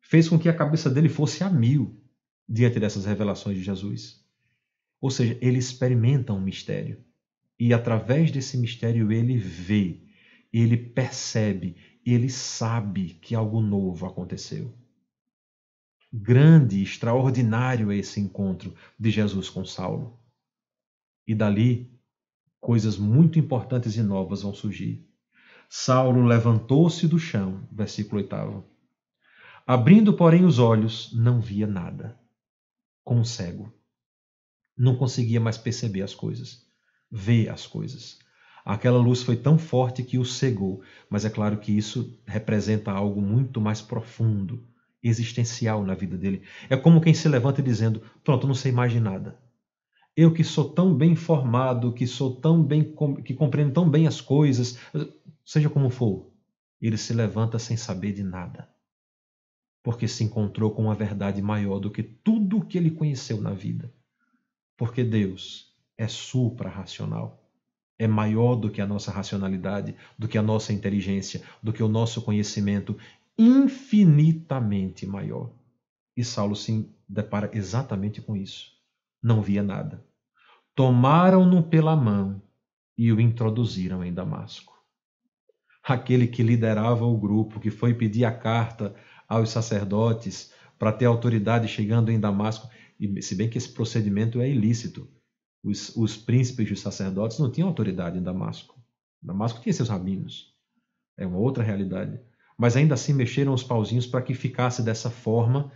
Speaker 1: Fez com que a cabeça dele fosse a mil diante dessas revelações de Jesus. Ou seja, ele experimenta um mistério. E através desse mistério ele vê, ele percebe, ele sabe que algo novo aconteceu. Grande, extraordinário é esse encontro de Jesus com Saulo. E dali, coisas muito importantes e novas vão surgir. Saulo levantou-se do chão, versículo 8. Abrindo, porém, os olhos, não via nada. Como cego. Não conseguia mais perceber as coisas, ver as coisas. Aquela luz foi tão forte que o cegou, mas é claro que isso representa algo muito mais profundo, existencial na vida dele. É como quem se levanta dizendo, pronto, não sei mais de nada. Eu que sou tão bem informado, que compreendo tão bem as coisas, seja como for, ele se levanta sem saber de nada. Porque se encontrou com uma verdade maior do que tudo o que ele conheceu na vida. Porque Deus é supra-racional. É maior do que a nossa racionalidade, do que a nossa inteligência, do que o nosso conhecimento, infinitamente maior. E Saulo se depara exatamente com isso. Não via nada. Tomaram-no pela mão e o introduziram em Damasco. Aquele que liderava o grupo, que foi pedir a carta aos sacerdotes para ter autoridade chegando em Damasco, e se bem que esse procedimento é ilícito, os príncipes e os sacerdotes não tinham autoridade em Damasco. Damasco tinha seus rabinos. É uma outra realidade. Mas ainda assim mexeram os pauzinhos para que ficasse dessa forma,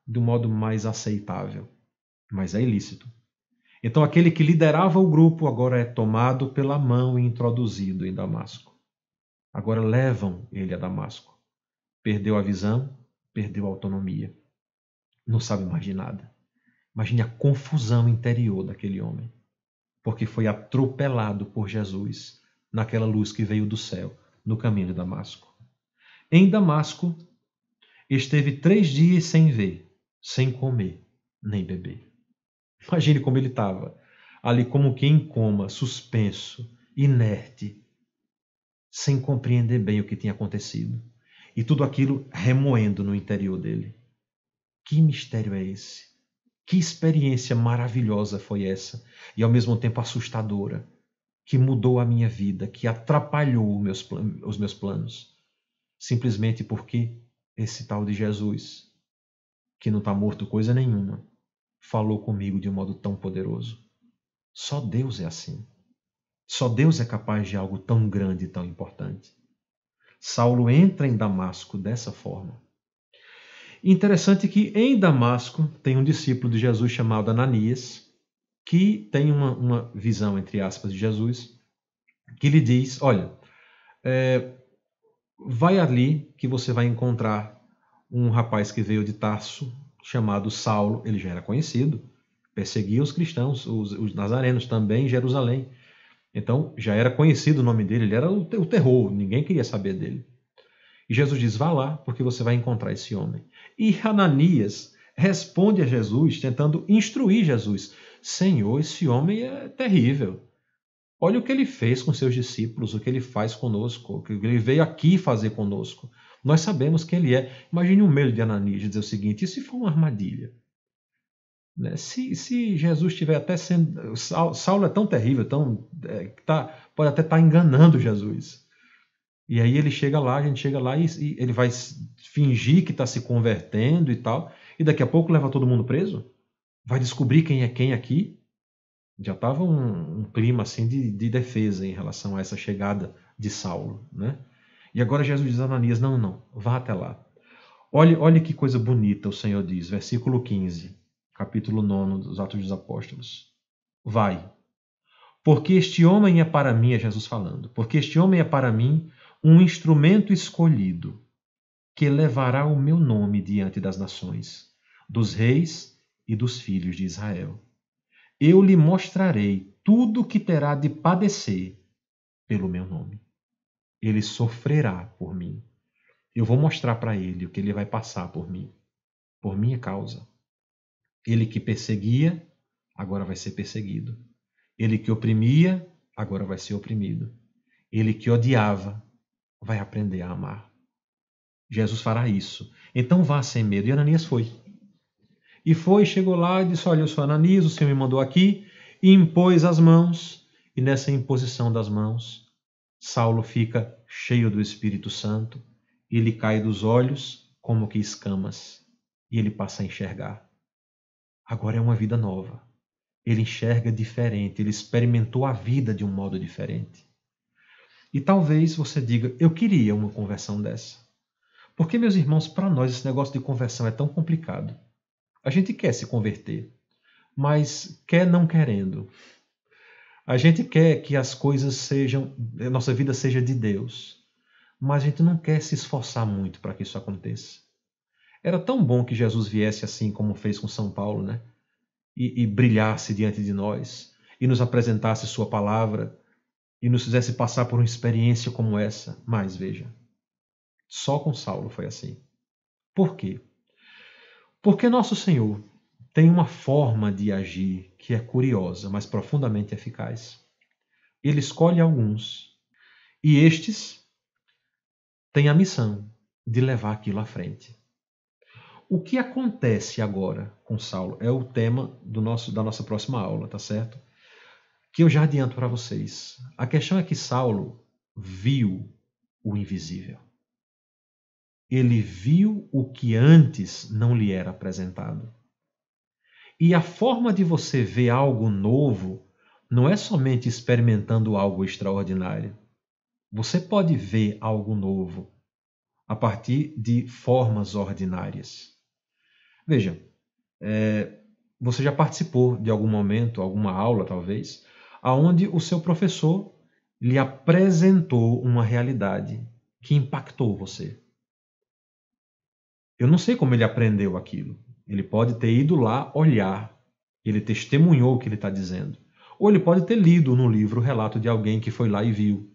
Speaker 1: de um modo mais aceitável. Mas é ilícito. Então aquele que liderava o grupo agora é tomado pela mão e introduzido em Damasco. Agora levam ele a Damasco. Perdeu a visão, perdeu a autonomia. Não sabe mais de nada. Imagine a confusão interior daquele homem, porque foi atropelado por Jesus naquela luz que veio do céu, no caminho de Damasco. Em Damasco, esteve 3 dias sem ver, sem comer, nem beber. Imagine como ele estava, ali como que em coma, suspenso, inerte, sem compreender bem o que tinha acontecido. E tudo aquilo remoendo no interior dele. Que mistério é esse? Que experiência maravilhosa foi essa, e ao mesmo tempo assustadora, que mudou a minha vida, que atrapalhou os meus planos, simplesmente porque esse tal de Jesus, que não está morto coisa nenhuma, falou comigo de um modo tão poderoso. Só Deus é assim. Só Deus é capaz de algo tão grande e tão importante. Saulo entra em Damasco dessa forma. Interessante que em Damasco tem um discípulo de Jesus chamado Ananias, que tem uma visão, entre aspas, de Jesus, que lhe diz, olha, vai ali que você vai encontrar um rapaz que veio de Tarso, chamado Saulo, ele já era conhecido, perseguia os cristãos, os nazarenos também em Jerusalém. Então já era conhecido o nome dele, ele era o terror, ninguém queria saber dele. E Jesus diz, vá lá, porque você vai encontrar esse homem. E Ananias responde a Jesus, tentando instruir Jesus. Senhor, esse homem é terrível. Olha o que ele fez com seus discípulos, o que ele faz conosco, o que ele veio aqui fazer conosco. Nós sabemos quem ele é. Imagine o medo de Ananias de dizer o seguinte, e se for uma armadilha? Né? Se Jesus estiver até sendo... Saulo é tão terrível, pode até estar enganando Jesus. E aí ele chega lá, a gente chega lá e ele vai fingir que está se convertendo e tal, e daqui a pouco leva todo mundo preso? Vai descobrir quem é quem aqui? Já estava um clima assim de defesa em relação a essa chegada de Saulo, né? E agora Jesus diz a Ananias, não, vá até lá. Olhe que coisa bonita o Senhor diz, versículo 15, capítulo 9 dos Atos dos Apóstolos. Vai, porque este homem é para mim, é Jesus falando, porque este homem é para mim um instrumento escolhido, que levará o meu nome diante das nações, dos reis e dos filhos de Israel. Eu lhe mostrarei tudo o que terá de padecer pelo meu nome. Ele sofrerá por mim. Eu vou mostrar para ele o que ele vai passar por mim, por minha causa. Ele que perseguia, agora vai ser perseguido. Ele que oprimia, agora vai ser oprimido. Ele que odiava, vai aprender a amar. Jesus fará isso. Então vá sem medo. E Ananias foi. E foi, chegou lá e disse, olha, eu sou Ananias, o Senhor me mandou aqui, e impôs as mãos, e nessa imposição das mãos, Saulo fica cheio do Espírito Santo, e ele cai dos olhos como que escamas, e ele passa a enxergar. Agora é uma vida nova. Ele enxerga diferente, ele experimentou a vida de um modo diferente. E talvez você diga, eu queria uma conversão dessa. Porque, meus irmãos, para nós esse negócio de conversão é tão complicado. A gente quer se converter, mas quer não querendo. A gente quer que as coisas sejam, a nossa vida seja de Deus, mas a gente não quer se esforçar muito para que isso aconteça. Era tão bom que Jesus viesse assim como fez com São Paulo, né? E brilhasse diante de nós, e nos apresentasse sua palavra, e nos fizesse passar por uma experiência como essa. Mas veja, só com Saulo foi assim. Por quê? Porque nosso Senhor tem uma forma de agir que é curiosa, mas profundamente eficaz. Ele escolhe alguns, e estes têm a missão de levar aquilo à frente. O que acontece agora com Saulo é o tema da nossa próxima aula, tá certo? Que eu já adianto para vocês. A questão é que Saulo viu o invisível. Ele viu o que antes não lhe era apresentado. E a forma de você ver algo novo não é somente experimentando algo extraordinário. Você pode ver algo novo a partir de formas ordinárias. Veja, Você já participou de algum momento, alguma aula talvez, aonde o seu professor lhe apresentou uma realidade que impactou você. Eu não sei como ele aprendeu aquilo. Ele pode ter ido lá olhar, ele testemunhou o que ele está dizendo. Ou ele pode ter lido no livro o relato de alguém que foi lá e viu,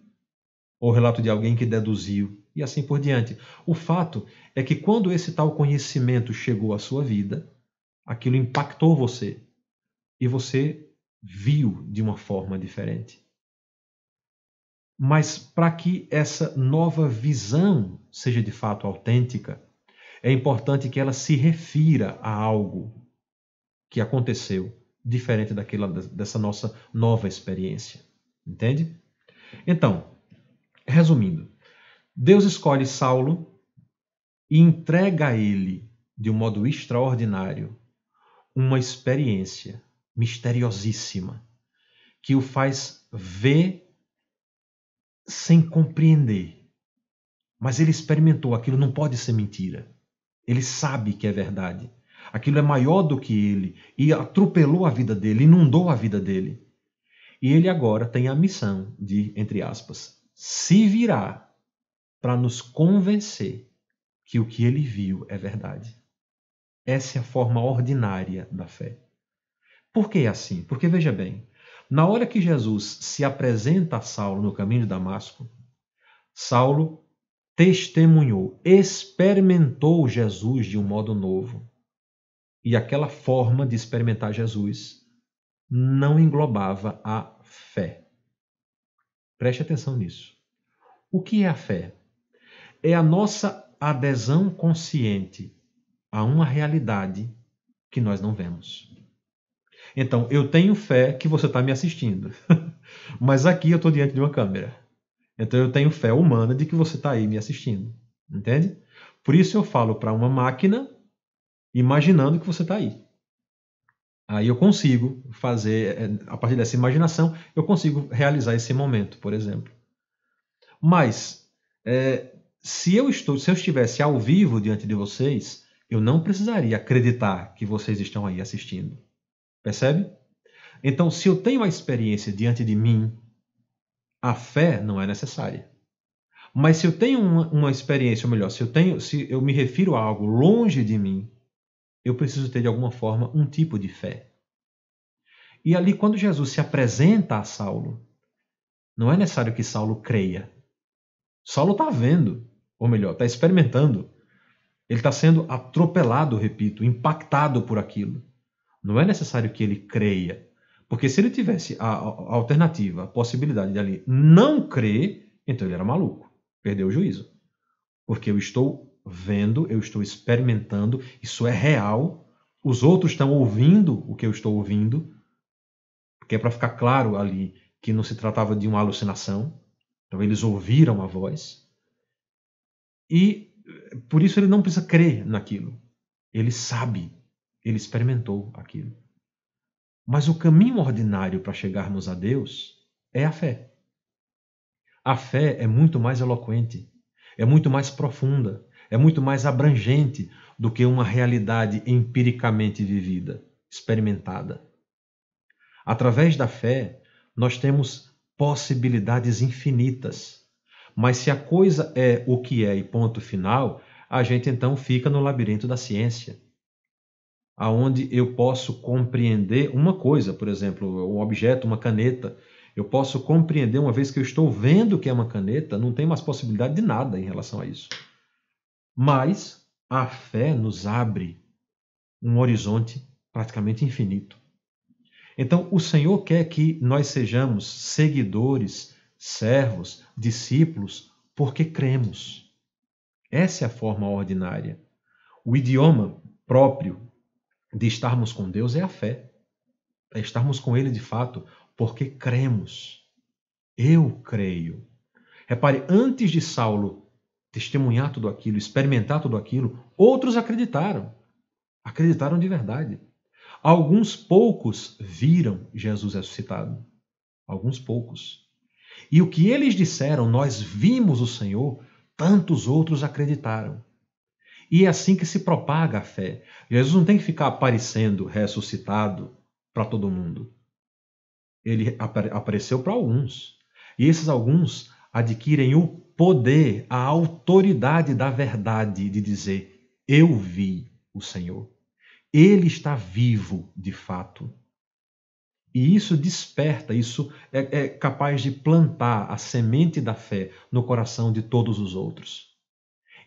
Speaker 1: ou o relato de alguém que deduziu, e assim por diante. O fato é que quando esse tal conhecimento chegou à sua vida, aquilo impactou você, e você viu de uma forma diferente. Mas para que essa nova visão seja de fato autêntica, é importante que ela se refira a algo que aconteceu diferente dessa nossa nova experiência. Entende? Então, resumindo, Deus escolhe Saulo e entrega a ele, de um modo extraordinário, uma experiência misteriosíssima que o faz ver sem compreender. Mas ele experimentou, aquilo não pode ser mentira. Ele sabe que é verdade. Aquilo é maior do que ele e atropelou a vida dele, inundou a vida dele. E ele agora tem a missão de, entre aspas, se virar para nos convencer que o que ele viu é verdade. Essa é a forma ordinária da fé. Por que assim? Porque, veja bem, na hora que Jesus se apresenta a Saulo no caminho de Damasco, Saulo testemunhou, experimentou Jesus de um modo novo. E aquela forma de experimentar Jesus não englobava a fé. Preste atenção nisso. O que é a fé? É a nossa adesão consciente a uma realidade que nós não vemos. Então, eu tenho fé que você está me assistindo, mas aqui eu estou diante de uma câmera. Então, eu tenho fé humana de que você está aí me assistindo. Entende? Por isso eu falo para uma máquina imaginando que você está aí. Aí eu consigo fazer, a partir dessa imaginação, eu consigo realizar esse momento, por exemplo. Mas, se eu estivesse ao vivo diante de vocês, eu não precisaria acreditar que vocês estão aí assistindo. Percebe? Então, se eu tenho a experiência diante de mim, a fé não é necessária. Mas se eu tenho uma experiência, ou melhor, se eu me refiro a algo longe de mim, eu preciso ter de alguma forma um tipo de fé. E ali, quando Jesus se apresenta a Saulo, não é necessário que Saulo creia. Saulo está vendo, ou melhor, está experimentando. Ele está sendo atropelado, repito, impactado por aquilo. Não é necessário que ele creia. Porque se ele tivesse a alternativa, a possibilidade de ali não crer, então ele era maluco, perdeu o juízo. Porque eu estou vendo, eu estou experimentando, isso é real, os outros estão ouvindo o que eu estou ouvindo, porque é para ficar claro ali que não se tratava de uma alucinação, então eles ouviram a voz, e por isso ele não precisa crer naquilo, ele sabe, ele experimentou aquilo. Mas o caminho ordinário para chegarmos a Deus é a fé. A fé é muito mais eloquente, é muito mais profunda, é muito mais abrangente do que uma realidade empiricamente vivida, experimentada. Através da fé, nós temos possibilidades infinitas. Mas se a coisa é o que é e ponto final, a gente então fica no labirinto da ciência, aonde eu posso compreender uma coisa, por exemplo, um objeto, uma caneta. Eu posso compreender, uma vez que eu estou vendo que é uma caneta, não tem mais possibilidade de nada em relação a isso. Mas a fé nos abre um horizonte praticamente infinito. Então, o Senhor quer que nós sejamos seguidores, servos, discípulos, porque cremos. Essa é a forma ordinária. O idioma próprio de estarmos com Deus é a fé. É estarmos com Ele de fato, porque cremos. Eu creio. Repare, antes de Saulo testemunhar tudo aquilo, experimentar tudo aquilo, outros acreditaram. Acreditaram de verdade. Alguns poucos viram Jesus ressuscitado. Alguns poucos. E o que eles disseram, nós vimos o Senhor, tantos outros acreditaram. E é assim que se propaga a fé. Jesus não tem que ficar aparecendo ressuscitado para todo mundo. Ele apareceu para alguns. E esses alguns adquirem o poder, a autoridade da verdade de dizer: eu vi o Senhor. Ele está vivo de fato. E isso desperta, isso é capaz de plantar a semente da fé no coração de todos os outros.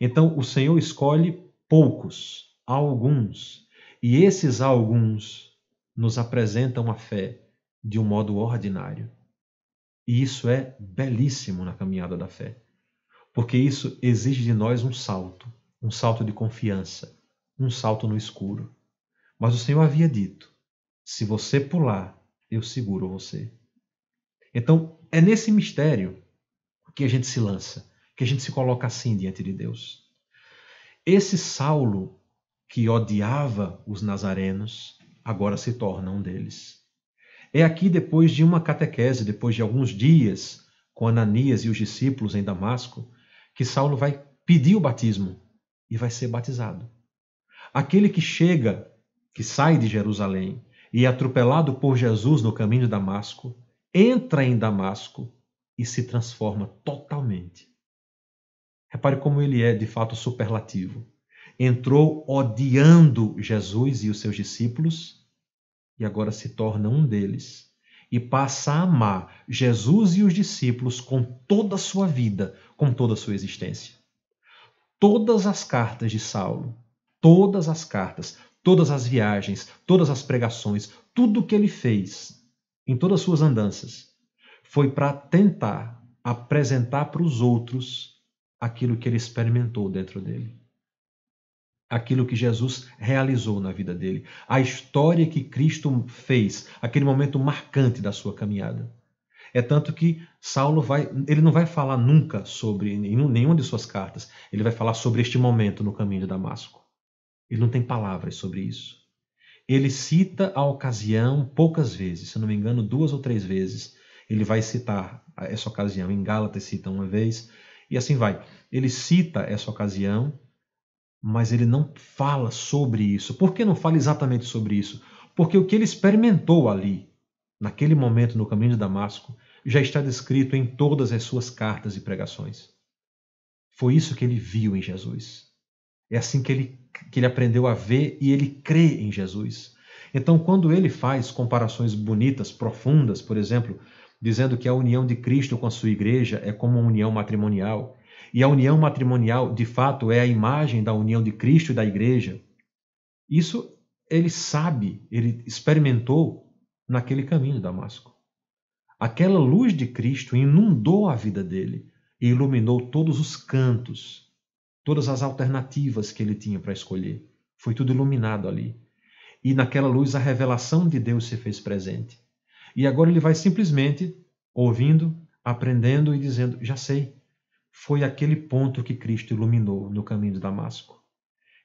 Speaker 1: Então, o Senhor escolhe poucos, alguns, e esses alguns nos apresentam a fé de um modo ordinário. E isso é belíssimo na caminhada da fé, porque isso exige de nós um salto de confiança, um salto no escuro. Mas o Senhor havia dito: se você pular, eu seguro você. Então, é nesse mistério que a gente se lança, que a gente se coloca assim diante de Deus. Esse Saulo, que odiava os nazarenos, agora se torna um deles. É aqui, depois de uma catequese, depois de alguns dias com Ananias e os discípulos em Damasco, que Saulo vai pedir o batismo e vai ser batizado. Aquele que chega, que sai de Jerusalém e é atropelado por Jesus no caminho de Damasco, entra em Damasco e se transforma totalmente. Repare como ele é, de fato, superlativo. Entrou odiando Jesus e os seus discípulos e agora se torna um deles. E passa a amar Jesus e os discípulos com toda a sua vida, com toda a sua existência. Todas as cartas de Saulo, todas as cartas, todas as viagens, todas as pregações, tudo o que ele fez em todas as suas andanças, foi para tentar apresentar para os outros aquilo que ele experimentou dentro dele. Aquilo que Jesus realizou na vida dele. A história que Cristo fez, aquele momento marcante da sua caminhada. É tanto que Saulo ele não vai falar nunca sobre, nenhuma de suas cartas, ele vai falar sobre este momento no caminho de Damasco. Ele não tem palavras sobre isso. Ele cita a ocasião poucas vezes, se não me engano, 2 ou 3 vezes. Ele vai citar essa ocasião. Em Gálatas cita uma vez, e assim vai. Ele cita essa ocasião, mas ele não fala sobre isso. Por que não fala exatamente sobre isso? Porque o que ele experimentou ali, naquele momento no caminho de Damasco, já está descrito em todas as suas cartas e pregações. Foi isso que ele viu em Jesus. É assim que ele aprendeu a ver e ele crê em Jesus. Então, quando ele faz comparações bonitas, profundas, por exemplo, dizendo que a união de Cristo com a sua igreja é como uma união matrimonial, e a união matrimonial, de fato, é a imagem da união de Cristo e da igreja, isso ele sabe, ele experimentou naquele caminho de Damasco. Aquela luz de Cristo inundou a vida dele e iluminou todos os cantos, todas as alternativas que ele tinha para escolher. Foi tudo iluminado ali. E naquela luz a revelação de Deus se fez presente. E agora ele vai simplesmente ouvindo, aprendendo e dizendo: já sei. Foi aquele ponto que Cristo iluminou no caminho de Damasco.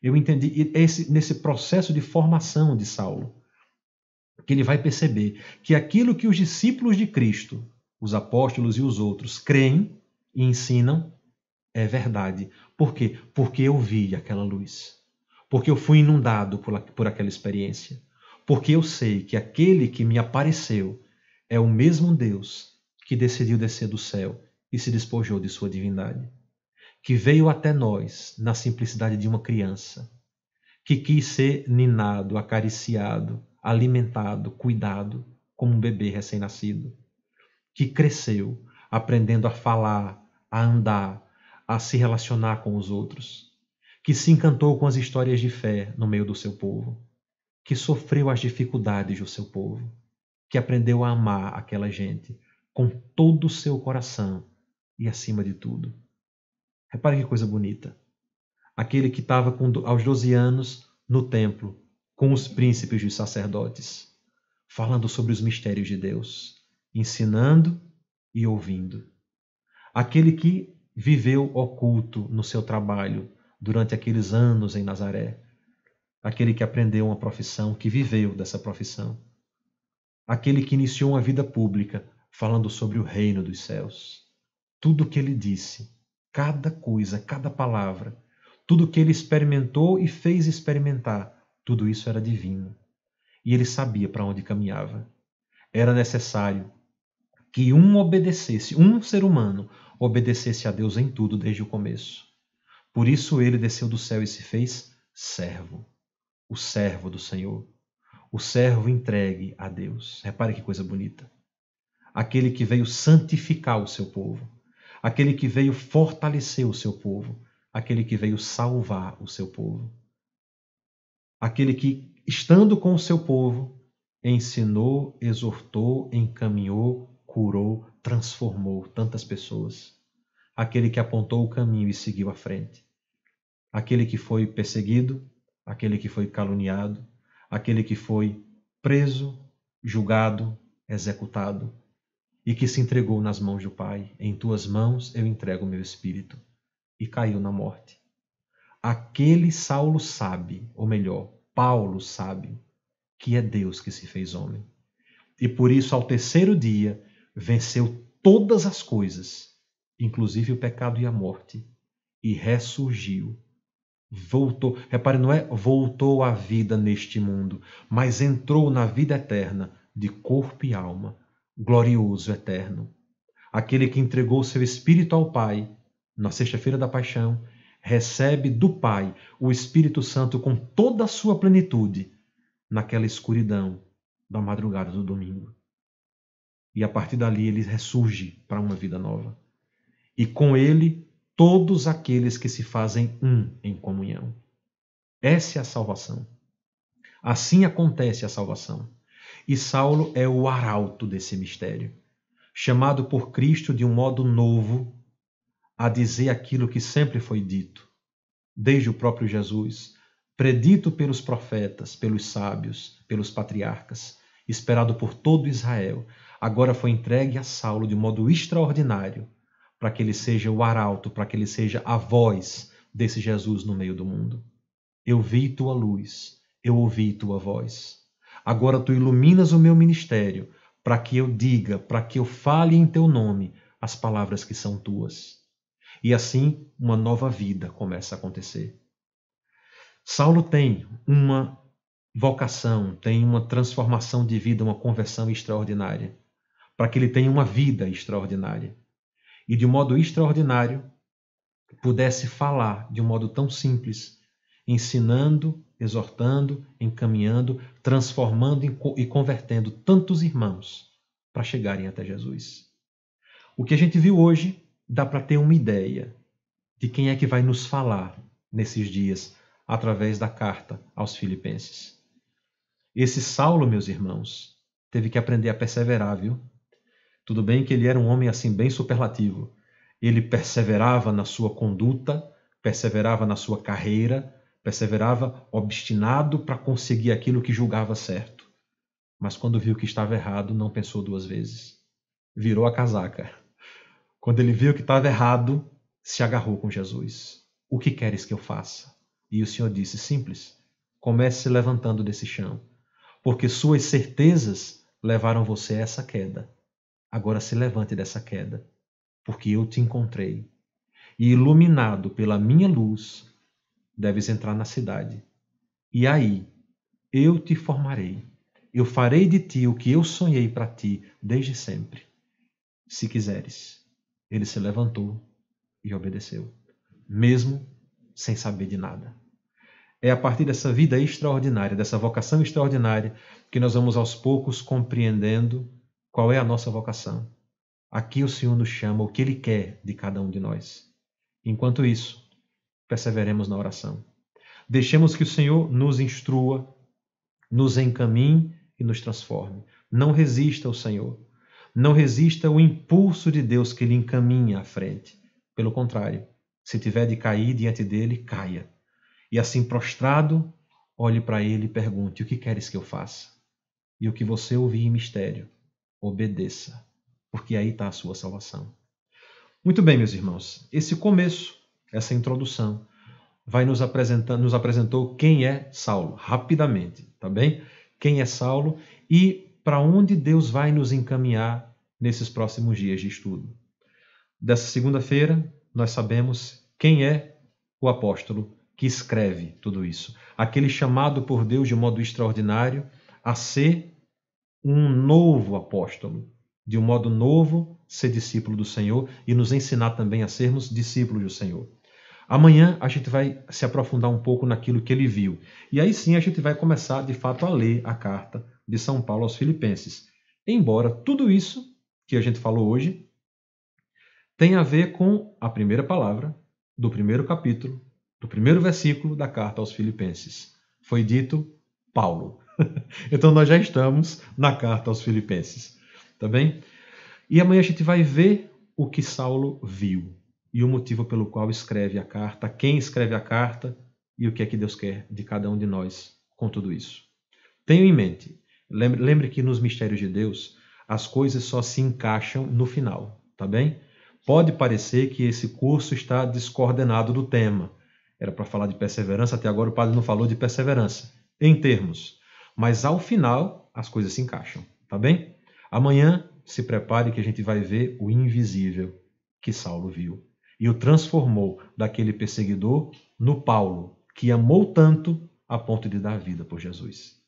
Speaker 1: Eu entendi nesse processo de formação de Saulo, que ele vai perceber que aquilo que os discípulos de Cristo, os apóstolos e os outros, creem e ensinam é verdade. Por quê? Porque eu vi aquela luz. Porque eu fui inundado por aquela experiência. Porque eu sei que aquele que me apareceu é o mesmo Deus que decidiu descer do céu e se despojou de sua divindade. Que veio até nós na simplicidade de uma criança. Que quis ser ninado, acariciado, alimentado, cuidado, como um bebê recém-nascido. Que cresceu, aprendendo a falar, a andar, a se relacionar com os outros. Que se encantou com as histórias de fé no meio do seu povo. Que sofreu as dificuldades do seu povo. Que aprendeu a amar aquela gente com todo o seu coração e acima de tudo. Repare que coisa bonita. Aquele que estava aos 12 anos no templo com os príncipes dos sacerdotes, falando sobre os mistérios de Deus, ensinando e ouvindo. Aquele que viveu oculto no seu trabalho durante aqueles anos em Nazaré. Aquele que aprendeu uma profissão, que viveu dessa profissão. Aquele que iniciou uma vida pública falando sobre o reino dos céus. Tudo o que ele disse, cada coisa, cada palavra, tudo que ele experimentou e fez experimentar, tudo isso era divino. E ele sabia para onde caminhava. Era necessário que um ser humano, obedecesse a Deus em tudo desde o começo. Por isso ele desceu do céu e se fez servo, o servo do Senhor, o servo entregue a Deus. Repare que coisa bonita. Aquele que veio santificar o seu povo, aquele que veio fortalecer o seu povo, aquele que veio salvar o seu povo, aquele que, estando com o seu povo, ensinou, exortou, encaminhou, curou, transformou tantas pessoas. Aquele que apontou o caminho e seguiu à frente. Aquele que foi perseguido, aquele que foi caluniado, aquele que foi preso, julgado, executado e que se entregou nas mãos do Pai. Em tuas mãos eu entrego o meu espírito. E caiu na morte. Aquele Saulo sabe, ou melhor, Paulo sabe, que é Deus que se fez homem. E por isso, ao terceiro dia, venceu todas as coisas, inclusive o pecado e a morte, e ressurgiu. Voltou, repare, não é voltou à vida neste mundo, mas entrou na vida eterna, de corpo e alma, glorioso, eterno. Aquele que entregou seu Espírito ao Pai, na sexta-feira da paixão, recebe do Pai o Espírito Santo com toda a sua plenitude, naquela escuridão da madrugada do domingo. E a partir dali ele ressurge para uma vida nova. E com ele, todos aqueles que se fazem um em comunhão. Essa é a salvação. Assim acontece a salvação. E Saulo é o arauto desse mistério, chamado por Cristo de um modo novo a dizer aquilo que sempre foi dito, desde o próprio Jesus, predito pelos profetas, pelos sábios, pelos patriarcas, esperado por todo Israel, agora foi entregue a Saulo de modo extraordinário, para que ele seja o arauto, para que ele seja a voz desse Jesus no meio do mundo. Eu vi tua luz, eu ouvi tua voz. Agora tu iluminas o meu ministério, para que eu diga, para que eu fale em teu nome as palavras que são tuas. E assim uma nova vida começa a acontecer. Saulo tem uma vocação, tem uma transformação de vida, uma conversão extraordinária, para que ele tenha uma vida extraordinária. E de um modo extraordinário, pudesse falar de um modo tão simples, ensinando, exortando, encaminhando, transformando e convertendo tantos irmãos para chegarem até Jesus. O que a gente viu hoje dá para ter uma ideia de quem é que vai nos falar nesses dias através da carta aos Filipenses. Esse Saulo, meus irmãos, teve que aprender a perseverar, viu? Tudo bem que ele era um homem assim bem superlativo. Ele perseverava na sua conduta, perseverava na sua carreira, perseverava obstinado para conseguir aquilo que julgava certo. Mas quando viu que estava errado, não pensou duas vezes. Virou a casaca. Quando ele viu que estava errado, se agarrou com Jesus. O que queres que eu faça? E o Senhor disse, simples, comece se levantando desse chão, porque suas certezas levaram você a essa queda. Agora se levante dessa queda, porque eu te encontrei. E iluminado pela minha luz, deves entrar na cidade. E aí, eu te formarei. Eu farei de ti o que eu sonhei para ti desde sempre. Se quiseres. Ele se levantou e obedeceu, mesmo sem saber de nada. É a partir dessa vida extraordinária, dessa vocação extraordinária, que nós vamos aos poucos compreendendo qual é a nossa vocação. Aqui o Senhor nos chama o que Ele quer de cada um de nós. Enquanto isso, perseveremos na oração. Deixemos que o Senhor nos instrua, nos encaminhe e nos transforme. Não resista ao Senhor. Não resista ao impulso de Deus que lhe encaminha à frente. Pelo contrário, se tiver de cair diante dele, caia. E assim prostrado, olhe para ele e pergunte, o que queres que eu faça? E o que você ouvir em mistério, obedeça, porque aí está a sua salvação. Muito bem, meus irmãos, esse começo, essa introdução, nos apresentou quem é Saulo, rapidamente, tá bem? Quem é Saulo e para onde Deus vai nos encaminhar nesses próximos dias de estudo. Dessa segunda-feira, nós sabemos quem é o apóstolo que escreve tudo isso. Aquele chamado por Deus de modo extraordinário a ser um novo apóstolo, de um modo novo ser discípulo do Senhor e nos ensinar também a sermos discípulos do Senhor. Amanhã a gente vai se aprofundar um pouco naquilo que ele viu. E aí sim a gente vai começar de fato a ler a carta de São Paulo aos Filipenses. Embora tudo isso que a gente falou hoje tenha a ver com a primeira palavra do primeiro capítulo, do primeiro versículo da carta aos Filipenses. Foi dito Paulo. Então nós já estamos na carta aos Filipenses. Tá bem? E amanhã a gente vai ver o que Saulo viu e o motivo pelo qual escreve a carta, quem escreve a carta e o que é que Deus quer de cada um de nós com tudo isso. Tenha em mente, lembre que nos mistérios de Deus as coisas só se encaixam no final, tá bem? Pode parecer que esse curso está descoordenado do tema. Era para falar de perseverança, até agora o padre não falou de perseverança, em termos. Mas ao final as coisas se encaixam, tá bem? Amanhã se prepare que a gente vai ver o invisível que Saulo viu e o transformou daquele perseguidor no Paulo, que amou tanto a ponto de dar a vida por Jesus.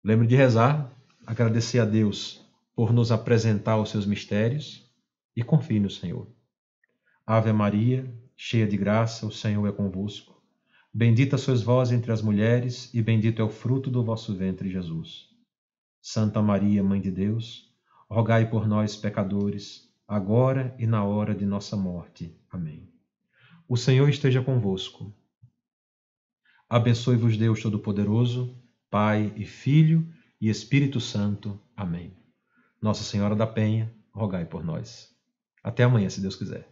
Speaker 1: Lembre de rezar, agradecer a Deus por nos apresentar os seus mistérios e confie no Senhor. Ave Maria, cheia de graça, o Senhor é convosco. Bendita sois vós entre as mulheres e bendito é o fruto do vosso ventre, Jesus. Santa Maria, Mãe de Deus, rogai por nós, pecadores, agora e na hora de nossa morte. Amém. O Senhor esteja convosco. Abençoe-vos Deus Todo-Poderoso, Pai e Filho e Espírito Santo. Amém. Nossa Senhora da Penha, rogai por nós. Até amanhã, se Deus quiser.